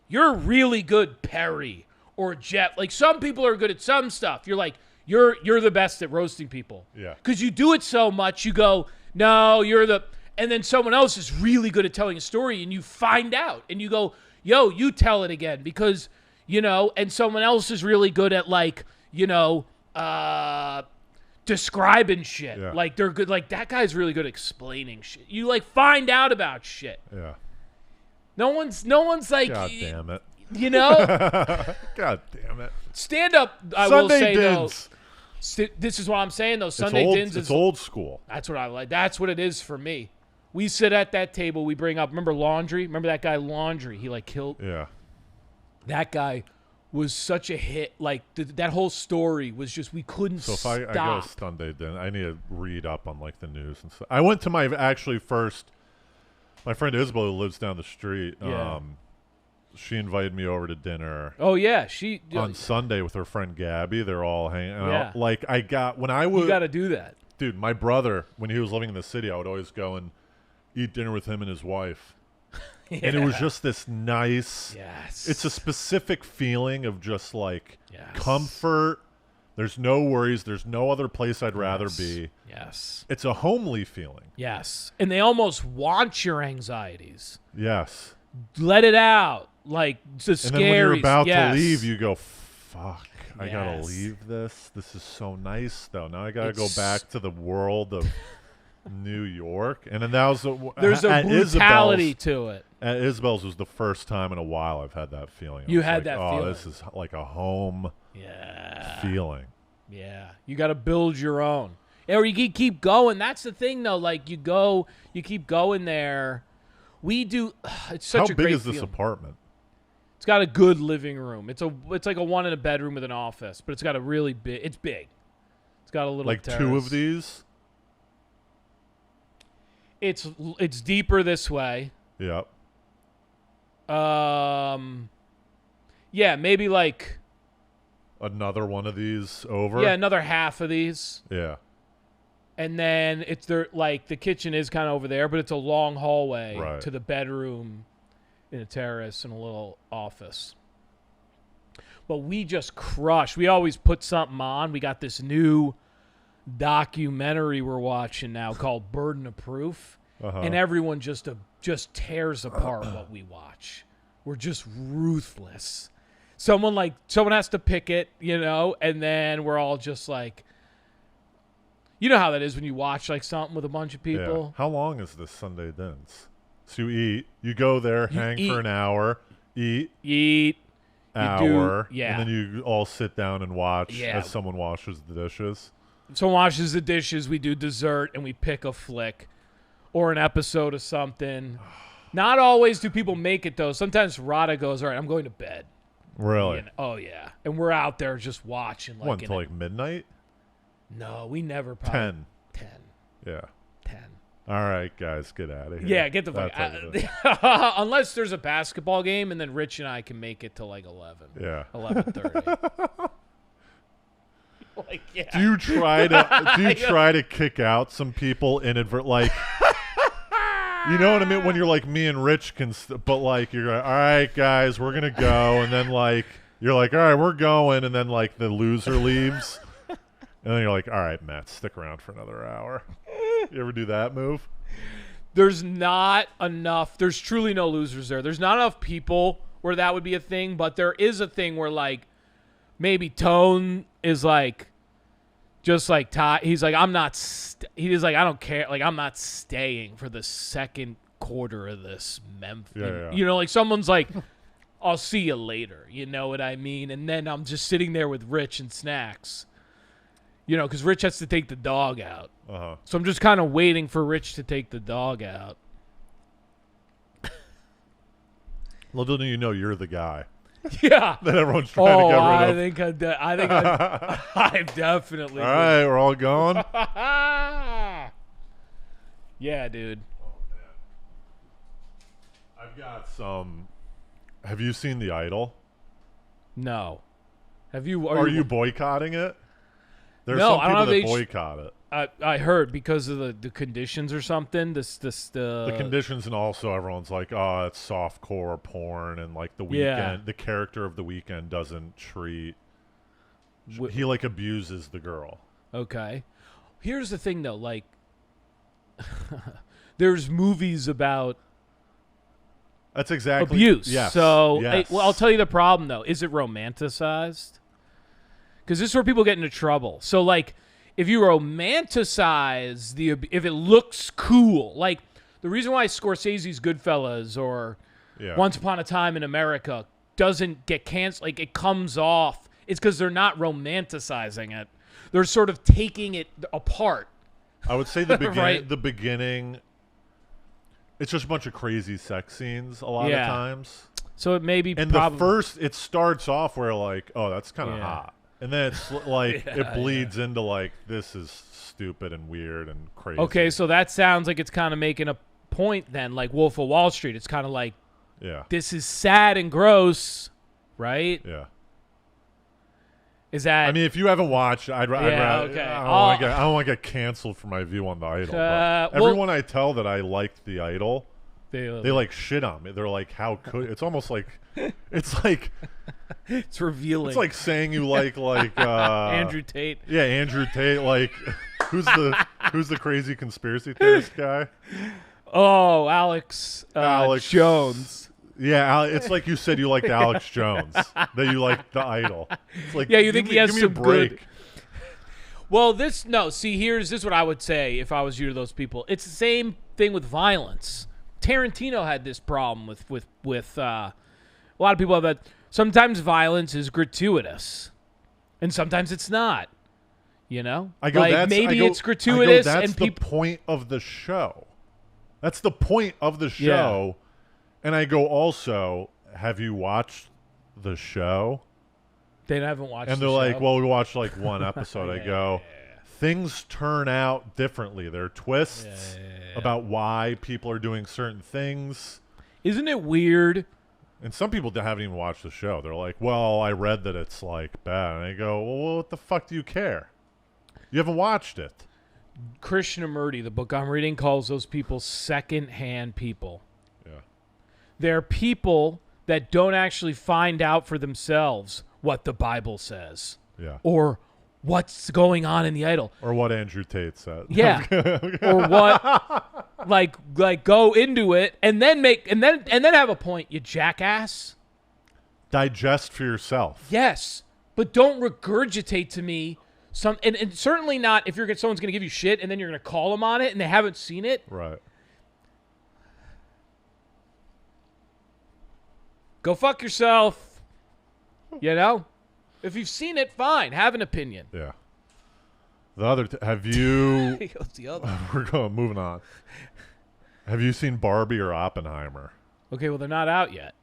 you're really good, Perry or Jeff. Like, some people are good at some stuff. You're like, you're the best at roasting people. Yeah. Because you do it so much, you go, no, you're the... And then someone else is really good at telling a story, and you find out. And you go, yo, you tell it again. Because, you know, and someone else is really good at, like, you know, describing shit. Yeah. Like, they're good. Like, that guy's really good at explaining shit. You, like, find out about shit. Yeah. No one's like... God damn it. You know? God damn it. Stand up, I Sunday will say, dins. though. This is what I'm saying, though. Sunday dins It's old school. That's what I like. That's what it is for me. We sit at that table. We bring up, remember Laundry? Remember that guy Laundry? He, like, killed. Yeah. That guy was such a hit. Like, that whole story was just, we couldn't stop. So if I go Sunday dinner, I need to read up on, like, the news and stuff. I went to my friend Isabel, who lives down the street. Yeah. She invited me over to dinner. Oh, yeah. On Sunday with her friend Gabby. They're all hanging out. Yeah. You got to do that. Dude, my brother, when he was living in the city, I would always go and eat dinner with him and his wife. Yeah. And it was just this nice... Yes. It's a specific feeling of just, like, comfort. There's no worries. There's no other place I'd rather be. Yes. It's a homely feeling. Yes. And they almost want your anxieties. Yes. Let it out. Like, the scary. And then when you're about to leave, you go, fuck, I got to leave this. This is so nice, though. Now I got to go back to the world of New York. And then that was there's a brutality to it. At Isabel's was the first time in a while I've had that feeling. You had that feeling. Oh, this is like a home feeling. Yeah. You got to build your own. Or you keep going. That's the thing, though. Like, you keep going there. We do. It's such a great feeling. How big is this apartment? It's got a good living room. It's like a one in a bedroom with an office, but it's got a really big. It's big. It's got a little like terrace. 2 of these. It's deeper this way. Yep. Yeah, maybe like Another one of these over. yeah, another half of these. Yeah. And then it's there, like the kitchen is kind of over there, but it's a long hallway Right. to the bedroom in a terrace and a little office. But we just crush. We always put something on. We got this new documentary we're watching now called Burden of Proof. And everyone just tears apart what we watch. We're just ruthless. Someone has to pick it, and then we're all just like, you know how that is when you watch like something with a bunch of people. Yeah. How long is this Sunday dance? So you eat, you go there, hang for an hour, eat, hour, yeah. and then you all sit down and watch Yeah. as someone washes the dishes. Someone washes the dishes, we do dessert, and we pick a flick or an episode of something. Not always do people make it, though. Sometimes Rada goes, all right, I'm going to bed. Really? Oh, yeah. And we're out there just watching. What, until like midnight? No, we never probably. 10. 10. Yeah. 10. All right, guys, get out of here. Yeah, get the fuck out. out. Unless there's a basketball game, and then Rich and I can make it to like 11. Yeah. 11:30. Like, yeah. Do you try to kick out some people like you know what I mean, when you're like me and Rich but like you're like, all right guys, we're gonna go, and then like you're like, all right, we're going, and then like the loser leaves, and then you're like, all right, Matt, stick around for another hour. You ever do that move? There's not enough. There's truly no losers there. There's not enough people where that would be a thing, but there is a thing where like maybe Tone is like, just like Ty. He's like, I'm not. He's like, I don't care. Like, I'm not staying for the second quarter of this Memphis. Yeah. You know, like someone's like, I'll see you later. You know what I mean? And then I'm just sitting there with Rich and snacks. You know, because Rich has to take the dog out. So I'm just kind of waiting for Rich to take the dog out. Little do you know, you're the guy Yeah. that everyone's trying to get rid I of. think I'm definitely. All right, we're all going. Yeah, dude. Oh man, I've got some. Have you seen The Idol? No. Have you? Are you boycotting it? There's No, some I don't people have that boycott it. I heard because of the conditions or something. The conditions, and also everyone's like, oh, it's softcore porn, and like the weekend, the character of The Weeknd doesn't treat. He like abuses the girl. Okay. Here's the thing though, like, there's movies about That's exactly abuse. Yes. So, yes. I'll tell you the problem though. Is it romanticized? Because this is where people get into trouble. So, like, if you romanticize if it looks cool, like the reason why Scorsese's Goodfellas or Once Upon a Time in America doesn't get canceled, like it comes off, it's because they're not romanticizing it. They're sort of taking it apart. I would say the beginning. Right. The beginning. It's just a bunch of crazy sex scenes a lot of times. So it may be. And the first, it starts off where like, oh, that's kind of hot. And then it's like it bleeds into like, this is stupid and weird and crazy. Okay, so that sounds like it's kind of making a point then, like Wolf of Wall Street. It's kind of like, this is sad and gross, right? Yeah. Is that? I mean, if you haven't watched, I'd rather. Okay. I don't want to get canceled for my view on The Idol. But everyone I tell that I liked The Idol, they like shit on me. They're like, how could? It's almost like, it's like. It's revealing. It's like saying you like Andrew Tate. Yeah, Andrew Tate. Like, who's the crazy conspiracy theorist guy? Oh, Alex Jones. Yeah, it's like you said you liked Alex Jones. That you liked The Idol. It's like, you think he has give me some a break. good. Well, this is what I would say if I was you to those people. It's the same thing with violence. Tarantino had this problem with a lot of people have that. Sometimes violence is gratuitous, and sometimes it's not. You know, it's gratuitous, that's the point of the show. That's the point of the show. And I go, also, have you watched the show? They haven't watched. And they're like, well, we watched like one episode. I go, things turn out differently. There are twists about why people are doing certain things. Isn't it weird? And some people haven't even watched the show. They're like, well, I read that it's like bad. And I go, well, what the fuck do you care? You haven't watched it. Krishnamurti, the book I'm reading, calls those people second-hand people. Yeah. They're people that don't actually find out for themselves what the Bible says. Yeah. Or what's going on in the idol. Or what Andrew Tate said. Yeah. Or what like go into it and then have a point, you jackass. Digest for yourself. Yes. But don't regurgitate to me some and certainly not if someone's going to give you shit and then you're going to call them on it and they haven't seen it. Right. Go fuck yourself. You know? If you've seen it, fine. Have an opinion. Yeah. The other, have you? Goes the other. Moving on. Have you seen Barbie or Oppenheimer? Okay, well they're not out yet.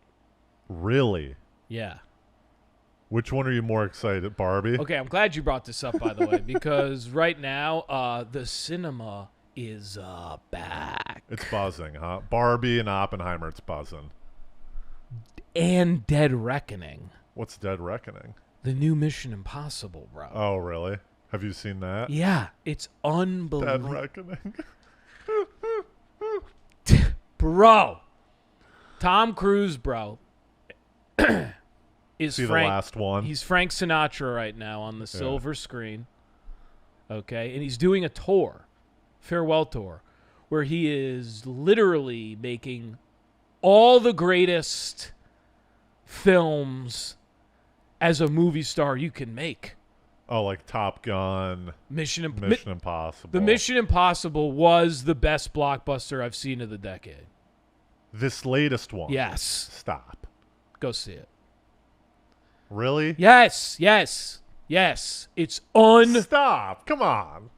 Really? Yeah. Which one are you more excited, Barbie? Okay, I'm glad you brought this up, by the way, because right now the cinema is back. It's buzzing, huh? Barbie and Oppenheimer, it's buzzing. And Dead Reckoning. What's Dead Reckoning? The new Mission Impossible, bro. Oh, really? Have you seen that? Yeah, it's unbelievable. Dead Reckoning. Bro. Tom Cruise, bro. is See Frank, the last one? He's Frank Sinatra right now on the silver screen. Okay, and he's doing a tour, farewell tour, where he is literally making all the greatest films as a movie star you can make. Oh, like Top Gun, Mission Impossible. The Mission Impossible was the best blockbuster I've seen of the decade. This latest one? Yes. Stop. Go see it. Really? Yes. It's Stop. Come on.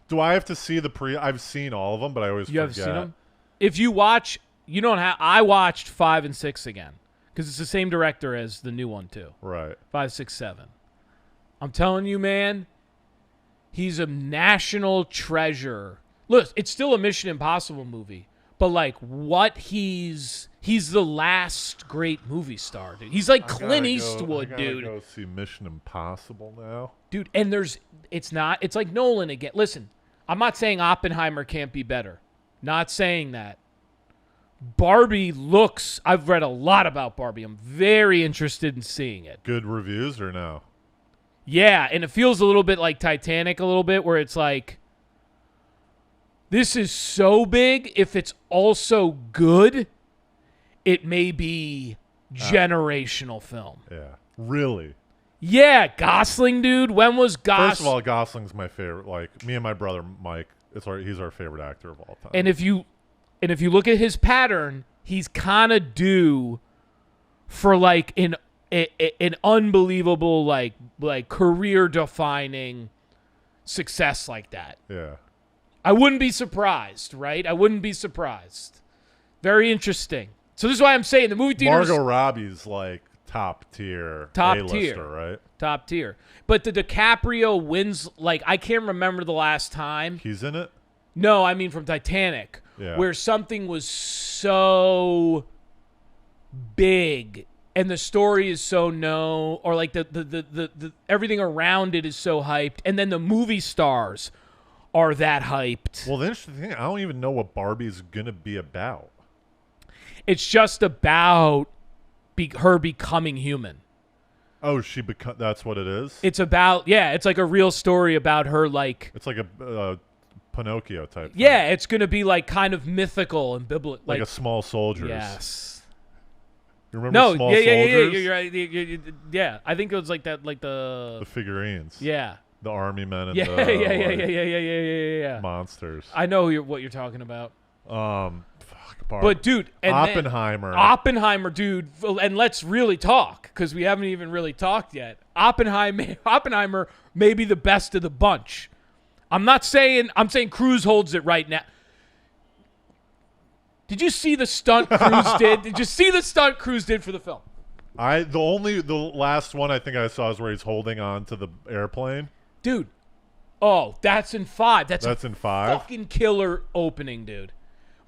Do I have to see the I've seen all of them, but I always You forget. have seen them? If you watch, you don't have. I watched 5 and 6 again because it's the same director as the new one too. Right. 5, 6, 7. I'm telling you, man, he's a national treasure. Look, it's still a Mission Impossible movie, but like what he's the last great movie star, dude. He's like Clint Eastwood, dude. Go see Mission Impossible now, dude. And it's like Nolan again. Listen, I'm not saying Oppenheimer can't be better. Not saying that. Barbie looks. I've read a lot about Barbie. I'm very interested in seeing it. Good reviews or no? Yeah, and it feels a little bit like Titanic, a little bit, where it's like, this is so big. If it's also good, it may be generational film. Yeah, really. Yeah, Gosling, dude. When was Gosling? First of all, Gosling's my favorite. Like me and my brother Mike, he's our favorite actor of all time. And if you look at his pattern, he's kind of due for like an unbelievable like career defining success like that. Yeah. I wouldn't be surprised, right? I wouldn't be surprised. Very interesting. So this is why I'm saying the movie theaters. Margot Robbie's like top tier, right? Top tier. But the DiCaprio wins. Like I can't remember the last time he's in it. No, I mean from Titanic, where something was so big and the story is so known, or like the everything around it is so hyped, and then the movie stars are that hyped. Well, the interesting thing, I don't even know what Barbie's gonna be about. It's just about her becoming human. Oh, that's what it is? It's about, it's like a real story about her, like... It's like a Pinocchio type thing. Yeah, it's going to be like kind of mythical and biblical. Like a Small Soldiers. Yes. You remember Small Soldiers? Yeah, you're right. Yeah, I think it was like that, like the figurines. Yeah. The army men and yeah. monsters. I know what you're talking about. But dude, and Oppenheimer, dude, and let's really talk because we haven't even really talked yet. Oppenheimer may be the best of the bunch. I'm saying Cruise holds it right now. Did you see the stunt Cruise did? Did you see the stunt Cruise did for the film? The last one I think I saw is where he's holding on to the airplane. Dude, Oh, that's in 5. That's in a 5. fucking killer opening, dude.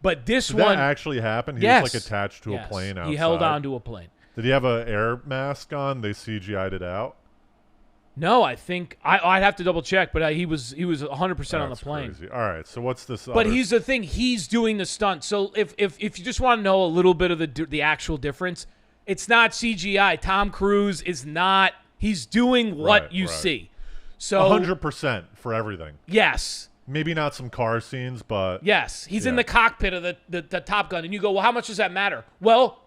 But this Did one that actually happened? He yes, was like attached to a yes. plane outside. He held on to a plane. Did he have an air mask on? They CGI'd it out. No, I think I'd have to double check, but he was 100% on the plane. Crazy. All right, so what's this? But here's the thing: he's doing the stunt. So if you just want to know a little bit of the actual difference, it's not CGI. Tom Cruise is not. He's doing what you see. So 100% for everything. Yes. Maybe not some car scenes, but yes, he's in the cockpit of the Top Gun, and you go, well, how much does that matter? Well,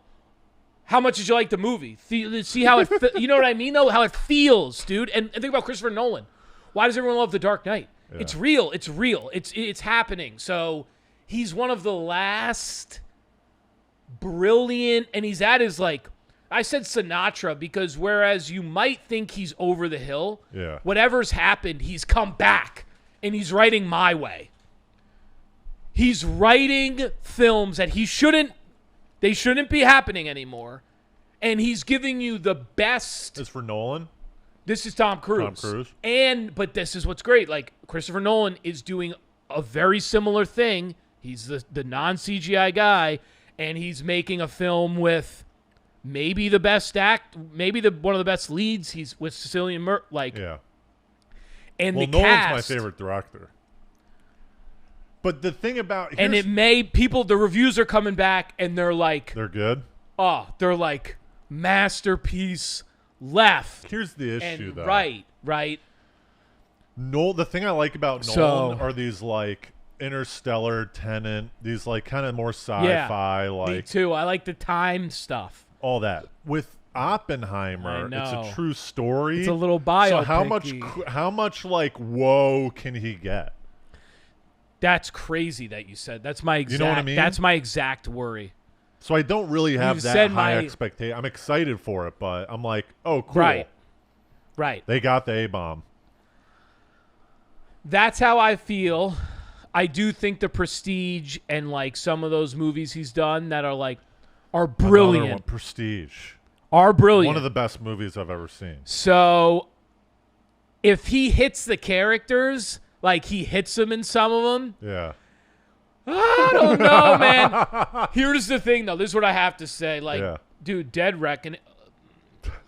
how much did you like the movie? See how it, you know what I mean, though? How it feels, dude. And think about Christopher Nolan. Why does everyone love The Dark Knight? Yeah. It's real. It's real. It's happening. So he's one of the last brilliant, and he's at his, like, I said Sinatra because whereas you might think he's over the hill, whatever's happened, he's come back, and he's writing my way. He's writing films that they shouldn't be happening anymore, and he's giving you the best. This for Nolan? This is Tom Cruise. But this is what's great. Like, Christopher Nolan is doing a very similar thing. He's the non-CGI guy, and he's making a film with maybe the best one of the best leads. He's with Cillian Murphy. And the Nolan's cast, my favorite director. But the thing about the reviews are coming back, and they're like, they're good. Oh, they're like masterpiece left. Here's the issue, though. Right. The thing I like about Nolan are these like Interstellar, Tenet, these like kind of more sci-fi. Like me too. I like the time stuff. All that with Oppenheimer, it's a true story. It's a little biopic. So how much like whoa can he get? That's crazy that you said. That's my exact. You know what I mean? That's my exact worry. So I don't really have that high expectation. I'm excited for it, but I'm like, oh, cool. Right. They got the A-bomb. That's how I feel. I do think The Prestige and like some of those movies he's done that are brilliant. Another one, Prestige. Are brilliant. One of the best movies I've ever seen. So if he hits the characters, like he hits them in some of them. Yeah. I don't know, man. Here's the thing, though. This is what I have to say. Like, dude, Dead Reckoning.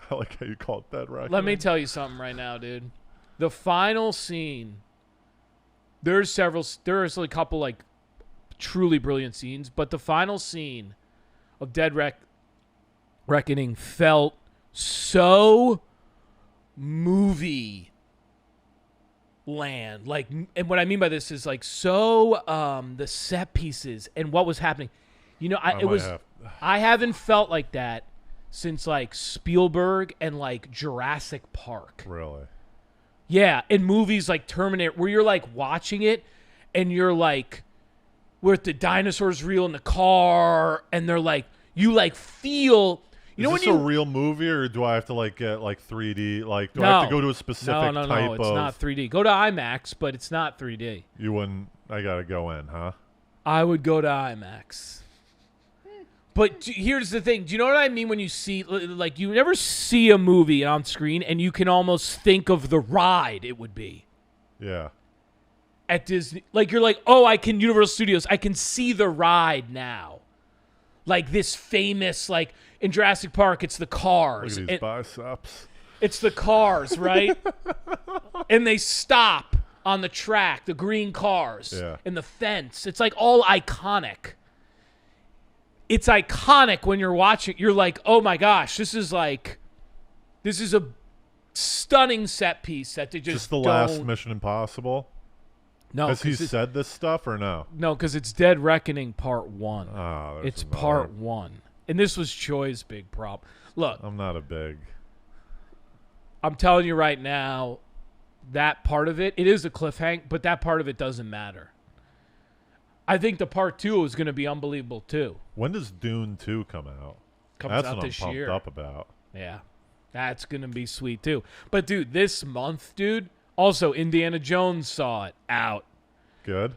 I like how you call it Dead Reckoning. Let me tell you something right now, dude. The final scene. There's a couple like truly brilliant scenes, but the final scene of Dead Reckoning felt so movie land. Like, and what I mean by this is like so the set pieces and what was happening. You know, I haven't felt like that since like Spielberg and like Jurassic Park. Really? Yeah, in movies like Terminator, where you're like watching it and you're like, where the dinosaurs reel in the car, and they're like, you like feel. You know, is this a real movie, or do I have to like get like 3D? Like, do I have to go to a specific type of? No, it's not 3D. Go to IMAX, but it's not 3D. You wouldn't. I gotta go in, huh? I would go to IMAX. But here's the thing. Do you know what I mean when you see, like, you never see a movie on screen and you can almost think of the ride it would be. Yeah. At Disney. Like, you're like, oh, Universal Studios, I can see the ride now. Like, this famous, like, in Jurassic Park, it's the cars. Look at these biceps. It's the cars, right? And they stop on the track, the green cars, and the fence. It's, like, all iconic. It's iconic when you're watching. You're like, oh my gosh, this is a stunning set piece that they just the last Mission Impossible. No, has he said this stuff or no? No, because it's Dead Reckoning Part 1. Oh, it's Part 1, and this was Choi's big prop. Look, I'm not a big. I'm telling you right now, that part of it is a cliffhanger, but that part of it doesn't matter. I think the Part 2 is going to be unbelievable, too. When does Dune 2 come out? That's out what this I'm pumped up about. Yeah. That's going to be sweet, too. But, dude, this month, dude, also Indiana Jones saw it out. Good.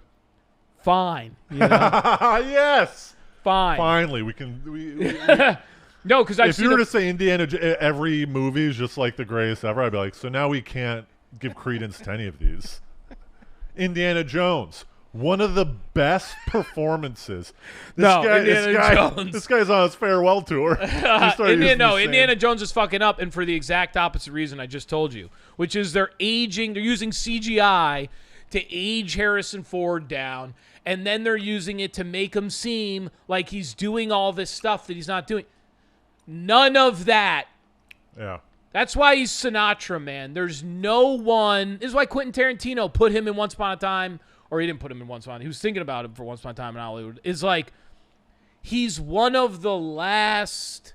Fine. You know? Yes. Fine. Finally, we can... No, because if you were to say Indiana, every movie is just like the greatest ever, I'd be like, so now we can't give credence to any of these. Indiana Jones. One of the best performances. Indiana Jones. This guy's on his farewell tour. Indiana Jones is fucking up, and for the exact opposite reason I just told you, which is they're using CGI to age Harrison Ford down, and then they're using it to make him seem like he's doing all this stuff that he's not doing. None of that. Yeah. That's why he's Sinatra, man. There's no one. This is why Quentin Tarantino put him in Once Upon a Time. Or he didn't put him in Once Upon a Time. He was thinking about him for Once Upon a Time in Hollywood. Is like, he's one of the last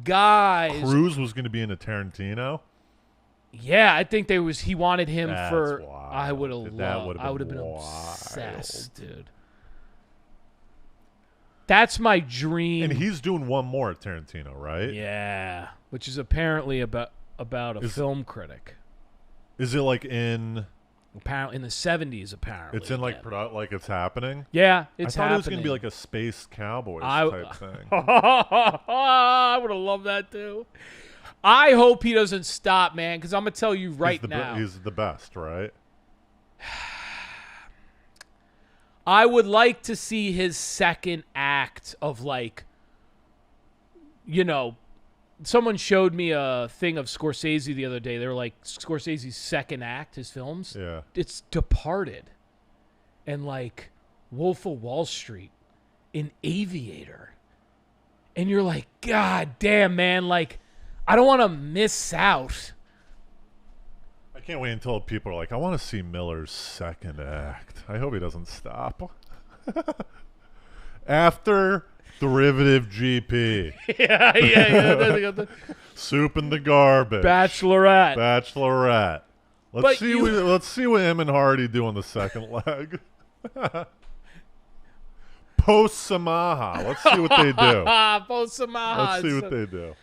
guys. Cruise was going to be in a Tarantino. Yeah, I think he wanted him That's for. wild. I would have loved. I would have been wild. obsessed, dude. That's my dream. And he's doing one more at Tarantino, right? Yeah, which is apparently about a film critic. Is it like in? Apparently in the 70s, apparently. It's in like it's happening. Yeah, it's I thought happening. it was gonna be like a Space Cowboys type thing. I would have loved that too. I hope he doesn't stop, man, because I'm gonna tell you now. He's the best, right? I would like to see his second act of someone showed me a thing of Scorsese the other day. They were like, Scorsese's second act, his films. Yeah. It's Departed and like Wolf of Wall Street and Aviator. And you're like, God damn, man. Like, I don't want to miss out. I can't wait until people are like, I want to see Miller's second act. I hope he doesn't stop. After Derivative GP. yeah. Soup in the Garbage. Bachelorette. Let's see what him and Hardy do on the second leg. Post Samaha. Let's see what they do. Post Samaha. Let's see what they do.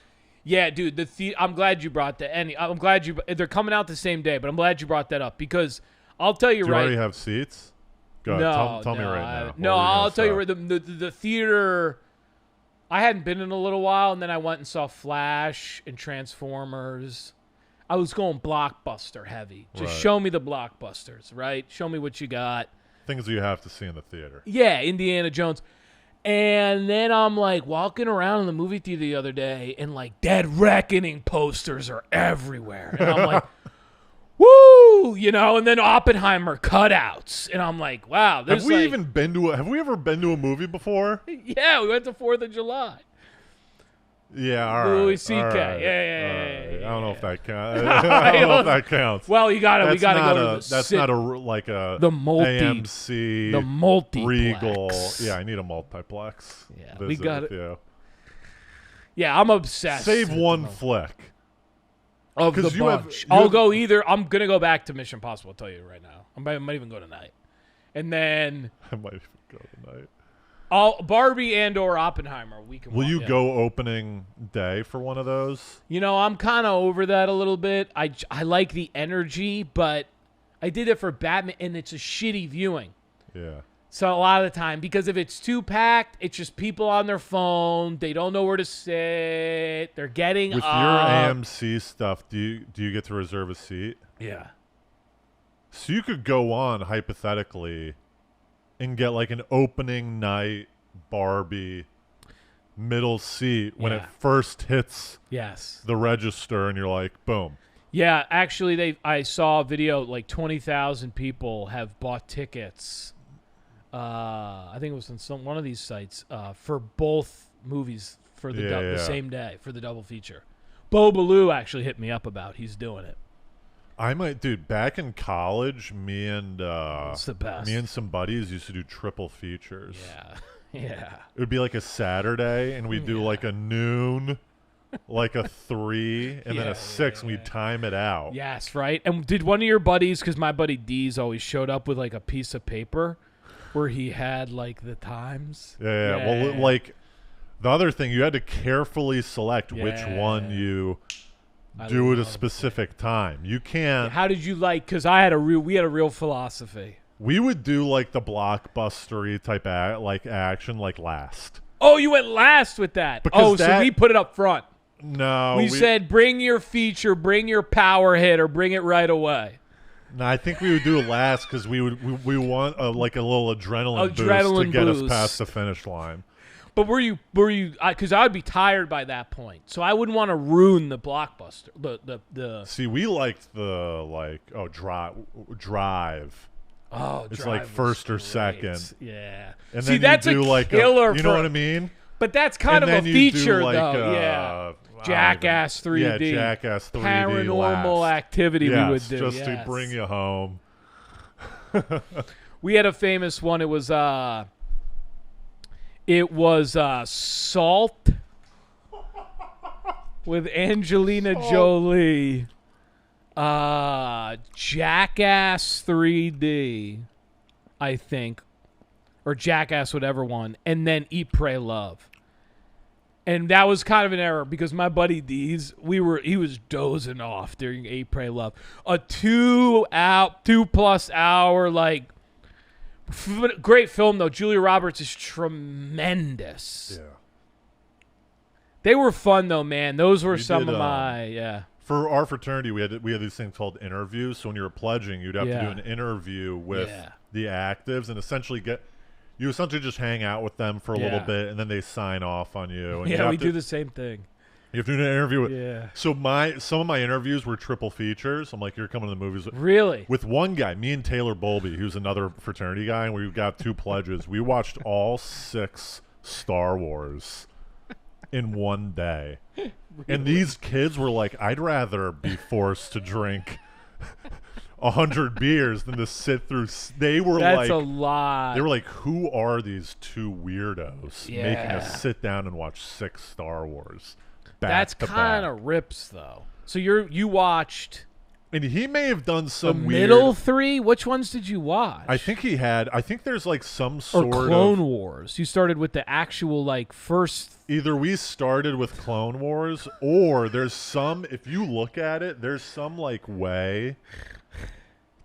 Yeah, dude. I'm glad you brought that. I'm glad they're coming out the same day, but I'm glad you brought that up because I'll tell you do you already have seats? Go ahead. Tell me right now. No, I'll tell you where the theater. I hadn't been in a little while, and then I went and saw Flash and Transformers. I was going blockbuster heavy. Just show me the blockbusters, right? Show me what you got. Things you have to see in the theater. Yeah, Indiana Jones. And then I'm like walking around in the movie theater the other day, and like Dead Reckoning posters are everywhere. And I'm like, woo, and then Oppenheimer cutouts. And I'm like, wow. Have we ever been to a movie before? Yeah, we went to 4th of July. Yeah, all right. Louis C.K. Right. Yeah. I don't know if that counts. I don't know if that counts. Well, we gotta go to the That's not a the AMC, the multiplex. Regal. Yeah, I need a multiplex. Yeah, we got it. You. Yeah, I'm obsessed. Save one flick of the bunch. I'll go either. I'm gonna go back to Mission Impossible. I'll tell you right now. I might even go tonight, and then I might even go tonight. Barbie and/or Oppenheimer. Will you go opening day for one of those? I'm kind of over that a little bit. I like the energy, but I did it for Batman, and it's a shitty viewing. Yeah. So a lot of the time, because if it's too packed, it's just people on their phone. They don't know where to sit. They're getting with up. your AMC stuff. Do you get to reserve a seat? Yeah. So you could go on hypothetically and get like an opening night Barbie middle seat when it first hits the register, and you're like, boom. Yeah, actually, I saw a video like 20,000 people have bought tickets. I think it was on one of these sites for both movies for the same day for the double feature. Bo Ballou actually hit me up about he's doing it. I might, dude. Back in college, me and it's the best. Me and some buddies used to do triple features. Yeah. It would be like a Saturday, and we'd do like a noon, like a 3, and then a 6, and we'd time it out. Yes, right. And did one of your buddies? Because my buddy D's always showed up with like a piece of paper where he had like the times. Yeah. Well, like the other thing, you had to carefully select which one you do at a specific time. You can't. How did you like? Because we had a real philosophy. We would do like the blockbustery type action like last. Oh, you went last with that. So we put it up front. No, we said bring your feature, bring your power hit, or bring it right away. No, I think we would do it last because we want like a little adrenaline boost to Adrenaline get us boost. past the finish line. But were you? Because I would be tired by that point, so I wouldn't want to ruin the blockbuster. The See, we liked the drive. oh, It's Drive like was first or great. second. Yeah. And See, then that's you do a like killer. you know for- what I mean? But that's kind And of a then you do feature, like, though. Yeah. Jackass 3D. Yeah, Jackass 3D. Paranormal last. activity Yes, we would do. just yes. to bring you home. We had a famous one. It was Salt with Angelina Jolie. Jackass 3D, I think, or Jackass whatever one, and then Eat, Pray, Love. And that was kind of an error because my buddy Deez, he was dozing off during Eat, Pray, Love. A 2+ hour like great film though. Julia Roberts is tremendous. Yeah. They were fun though, man. Those were We some did, of my For our fraternity, we had these things called interviews. So when you were pledging, you'd have to do Yeah. an interview with Yeah. the actives and essentially just hang out with them for a little Yeah. bit, and then they sign off on you. And you Yeah, have we to, do the same thing. You have to do an interview with. Yeah. So some of my interviews were triple features. I'm like, you're coming to the movies Really? with one guy, me and Taylor Bowlby, who's another fraternity guy, and we got 2 pledges. We watched all 6 Star Wars in one day. And these kids were like, I'd rather be forced to drink 100 beers than to sit through. They were That's like, a lot. they were like, who are these 2 weirdos making Yeah. us sit down and watch 6 Star Wars? Back That's to kind back? of rips though. So you watched And he may have done the some middle weird. 3? Which ones did you watch? I think there's like some or sort Clone of. Wars. You started with the actual like first. Either we started with Clone Wars, or there's some. If you look at it, there's some like way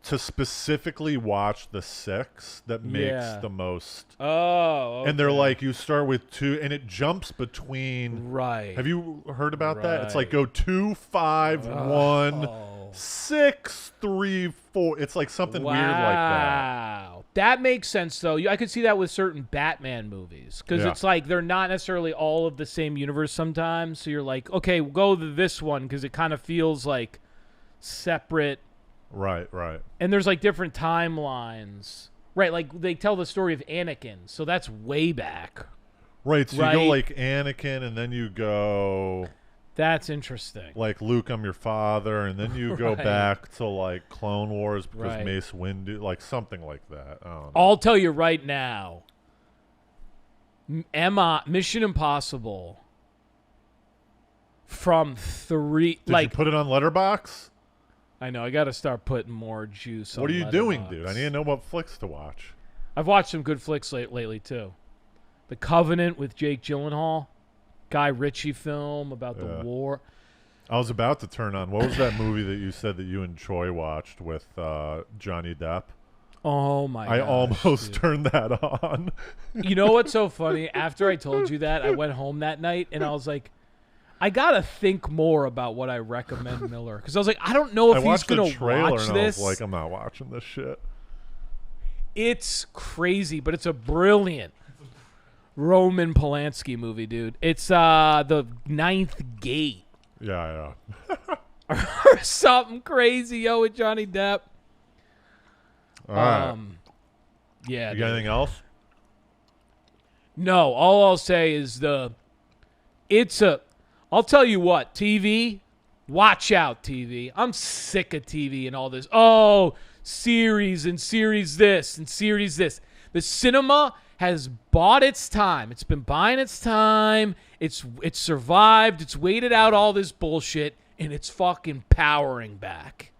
to specifically watch the 6 that makes Yeah. the most. Oh. And they're okay. like, you start with 2, and it jumps between. right. Have you heard about that? It's like Right. go 2, 5, 1, Oh. 6, 3, 4. It's like something weird like that. Wow. That makes sense, though. I could see that with certain Batman movies because Yeah. it's like they're not necessarily all of the same universe sometimes. So you're like, okay, we'll go to this one because it kind of feels like separate. Right. And there's like different timelines. Right. Like they tell the story of Anakin. So that's way back. Right. So Right. you go like Anakin, and then you go That's interesting. like Luke, I'm your father, and then you go Right. back to like Clone Wars because Right. Mace Windu, like something like that. I don't know. I'll tell you right now. Mission Impossible from 3 Did like you put it on Letterbox? I know I got to start putting more juice on What are you doing, Letterboxd. dude? I need to know what flicks to watch. I've watched some good flicks lately too. The Covenant with Jake Gyllenhaal, Guy Ritchie film about Yeah. the war. I was about to turn on. What was that movie that you said that you and Troy watched with Johnny Depp? Oh my I gosh, almost dude. turned that on. You know what's so funny? After I told you that, I went home that night and I was like, I gotta think more about what I recommend Miller because I was like, I don't know I if he's watched the gonna trailer watch and this. I was like, I'm not watching this shit. It's crazy, but it's a brilliant Roman Polanski movie, dude. It's the Ninth Gate Yeah. or something crazy, yo, with Johnny Depp. All right. Yeah. You got dude. anything else? No, all I'll say is I'll tell you what, TV, watch out, TV. I'm sick of TV and all this. Oh, series and series this and series this. The cinema has bought its time. It's been buying its time. It's survived. It's waited out all this bullshit, and it's fucking powering back.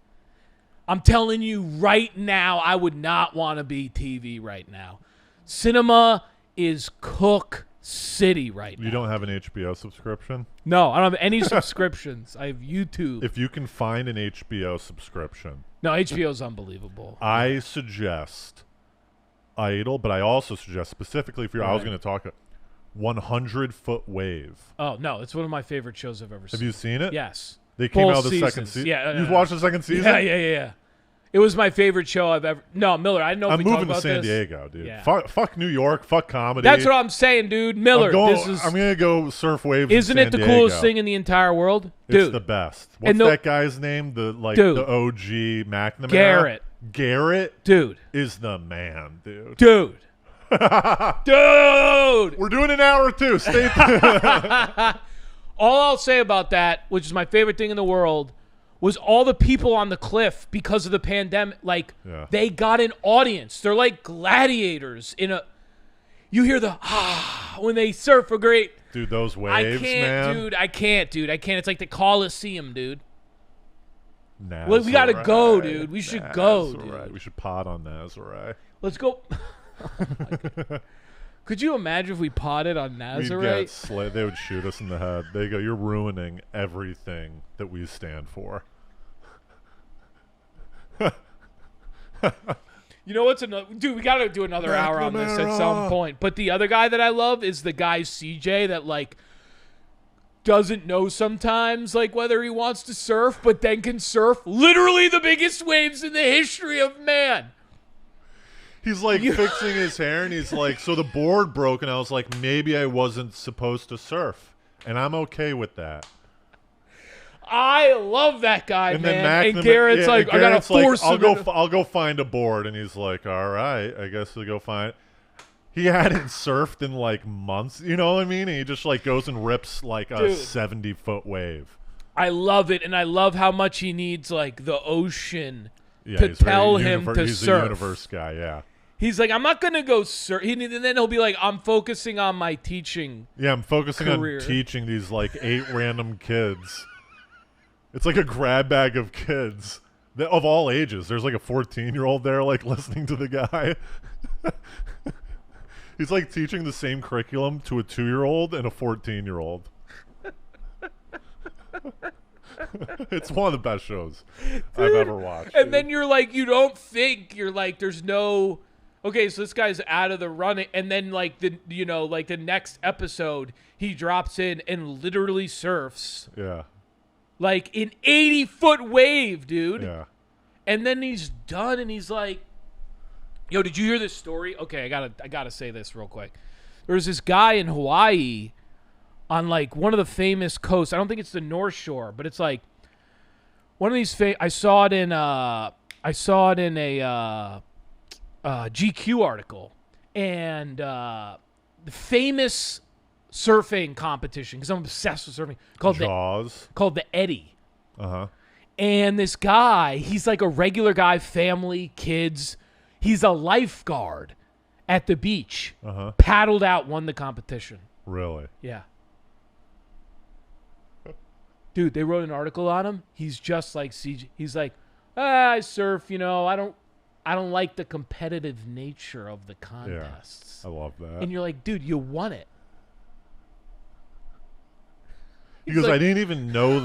I'm telling you right now, I would not want to be TV right now. Cinema is Cook City right now. You don't have an HBO subscription? No, I don't have any subscriptions. I have YouTube. If you can find an HBO subscription, No, HBO's unbelievable. I suggest Idle, but I also suggest specifically if you're, I was Right. going to talk 100 Foot Wave. Oh, no, it's one of my favorite shows I've ever seen. Have you seen it? Yes. They came Both out the second seasons. season. Yeah, You watched the second season? Yeah. It was my favorite show I've ever. No, Miller. I didn't know if I'm we talked moving to about San this. Diego, dude. Yeah. Fuck New York. Fuck comedy. That's what I'm saying, dude. Miller, I'm gonna go surf waves. Isn't in it San the Diego. coolest thing in the entire world, dude? It's the best. What's And that guy's name? The OG McNamara. Garrett. Garrett, dude, is the man, dude. dude. We're doing an hour too. Stay tuned. All I'll say about that, which is my favorite thing in the world, was all the people on the cliff because of the pandemic. Like, they got an audience. They're like gladiators in a. You hear the when they surf for great. Dude, those waves, man. I can't. It's like the Coliseum, dude. Nazarite. Well, we gotta go, dude. We should go, dude. We should pod on Nazarite. Let's go. Oh my God. Could you imagine if we potted on Nazarite? They would shoot us in the head. They go, "You're ruining everything that we stand for." You know what's another? Dude, we gotta do another hour on this at some point. But the other guy that I love is the guy CJ that like doesn't know sometimes like whether he wants to surf, but then can surf literally the biggest waves in the history of man. He's like fixing his hair, and he's like, "So the board broke," and I was like, "Maybe I wasn't supposed to surf, and I'm okay with that." I love that guy, and man. Then and Garrett's like, "I gotta force him." I'll go find a board, and he's like, "All right, I guess we'll go find." He hadn't surfed in like months, you know what I mean? And he just like goes and rips like a 70-foot wave. I love it, and I love how much he needs like the ocean to tell him to he's surf. He's a universe guy, yeah. He's like, I'm not gonna go surf. And then he'll be like, I'm focusing on my teaching. Yeah, I'm focusing career. on teaching these like 8 random kids. It's like a grab bag of kids of all ages. There's like a 14-year-old there like listening to the guy. He's like teaching the same curriculum to a 2-year-old and a 14-year-old. It's one of the best shows I've ever watched. And then you're like, you don't think, you're like, there's no, okay, so this guy's out of the running. And then like the next episode, he drops in and literally surfs. Yeah. Like an 80-foot wave, dude. Yeah. And then he's done, and he's like, yo, did you hear this story? Okay, I gotta say this real quick. There was this guy in Hawaii on like one of the famous coasts. I don't think it's the North Shore, but it's like one of these. I saw it in a GQ article, and the famous surfing competition, because I'm obsessed with surfing, called the Eddie. And this guy, he's like a regular guy, family, kids. He's a lifeguard at the beach. Paddled out, won the competition. Really? Yeah. Dude, they wrote an article on him. He's just like CJ. He's like, I surf, I don't like the competitive nature of the contests. Yeah, I love that. And you're like, dude, you won it. Because like, I didn't even know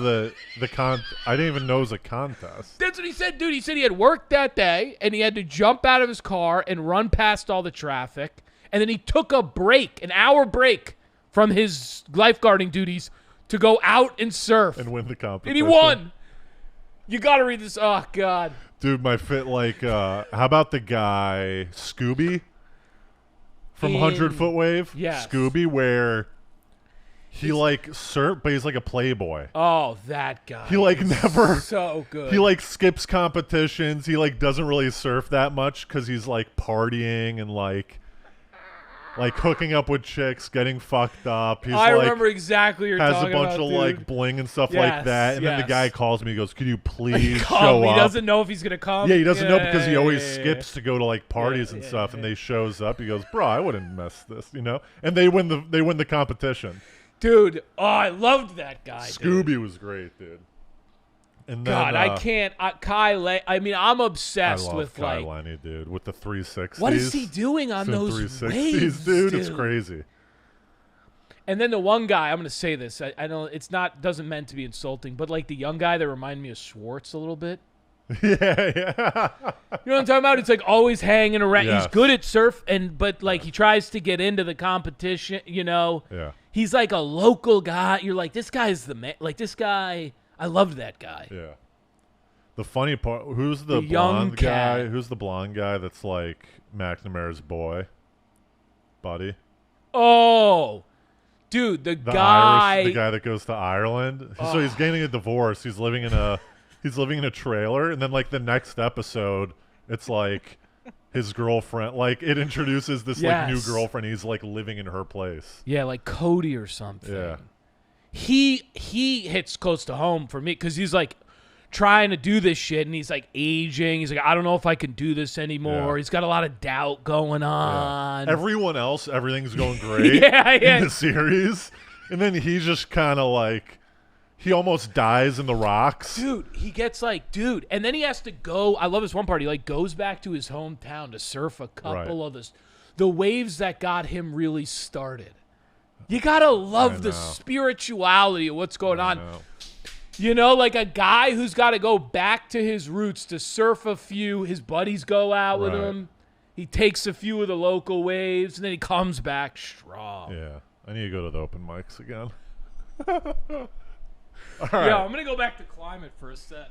I didn't even know it was a contest. That's what he said, dude. He said he had worked that day, and he had to jump out of his car and run past all the traffic. And then he took a break, an hour break from his lifeguarding duties to go out and surf. And win the competition. And he won. You got to read this. Oh, God. Dude, my fit, like, how about the guy, Scooby? From 100-Foot Wave? Yeah. Scooby, where he, like, surf, but he's like a playboy. Oh, that guy. He, like, never. So good. He, like, skips competitions. He, like, doesn't really surf that much because he's, like, partying and, like hooking up with chicks, getting fucked up. He's I remember exactly what you're talking about, has a bunch of dude. like bling and stuff like that. And then the guy calls me. He goes, "Could you please show up?" He doesn't know if he's gonna come. Yeah, he doesn't know because he always skips to go to like parties and stuff. And they shows up. He goes, "Bro, I wouldn't mess this," And they win the competition. Dude, I loved that guy. Scooby was great, dude. And then, God, I can't. Kai, I mean, I'm obsessed with Kai like Lenny, dude, with the 360s. What is he doing on those 360s, waves, dude? It's crazy. And then the one guy, I'm gonna say this. I know it's doesn't meant to be insulting, but like the young guy that reminded me of Schwartz a little bit. Yeah. You know what I'm talking about? It's like always hanging around. Yes. He's good at surf, but like he tries to get into the competition. Yeah. He's like a local guy. You're like, this guy's the man. Like this guy. I loved that guy. Yeah. The funny part, who's the young blonde guy? cat. Who's the blonde guy that's like McNamara's boy? Buddy? Oh, dude, the guy. The guy that goes to Ireland. So he's getting a divorce. He's living in a trailer, and then like the next episode, it's like his girlfriend. Like it introduces this like new Yes. girlfriend. He's like living in her place. Yeah, like Cody or something. Yeah. He hits close to home for me because he's like trying to do this shit and he's like aging. He's like, I don't know if I can do this anymore. Yeah. He's got a lot of doubt going on. Everyone else, everything's going great Yeah, in the series, and then he just kind of like he almost dies in the rocks. Dude, he gets like, and then he has to go. I love this one part. He like goes back to his hometown to surf a couple of the waves that got him really started. You gotta love the spirituality of what's going on. You know, like a guy who's got to go back to his roots to surf a few. His buddies go out with him. He takes a few of the local waves, and then he comes back strong. Yeah, I need to go to the open mics again. Yeah, I'm gonna go back to climate for a sec.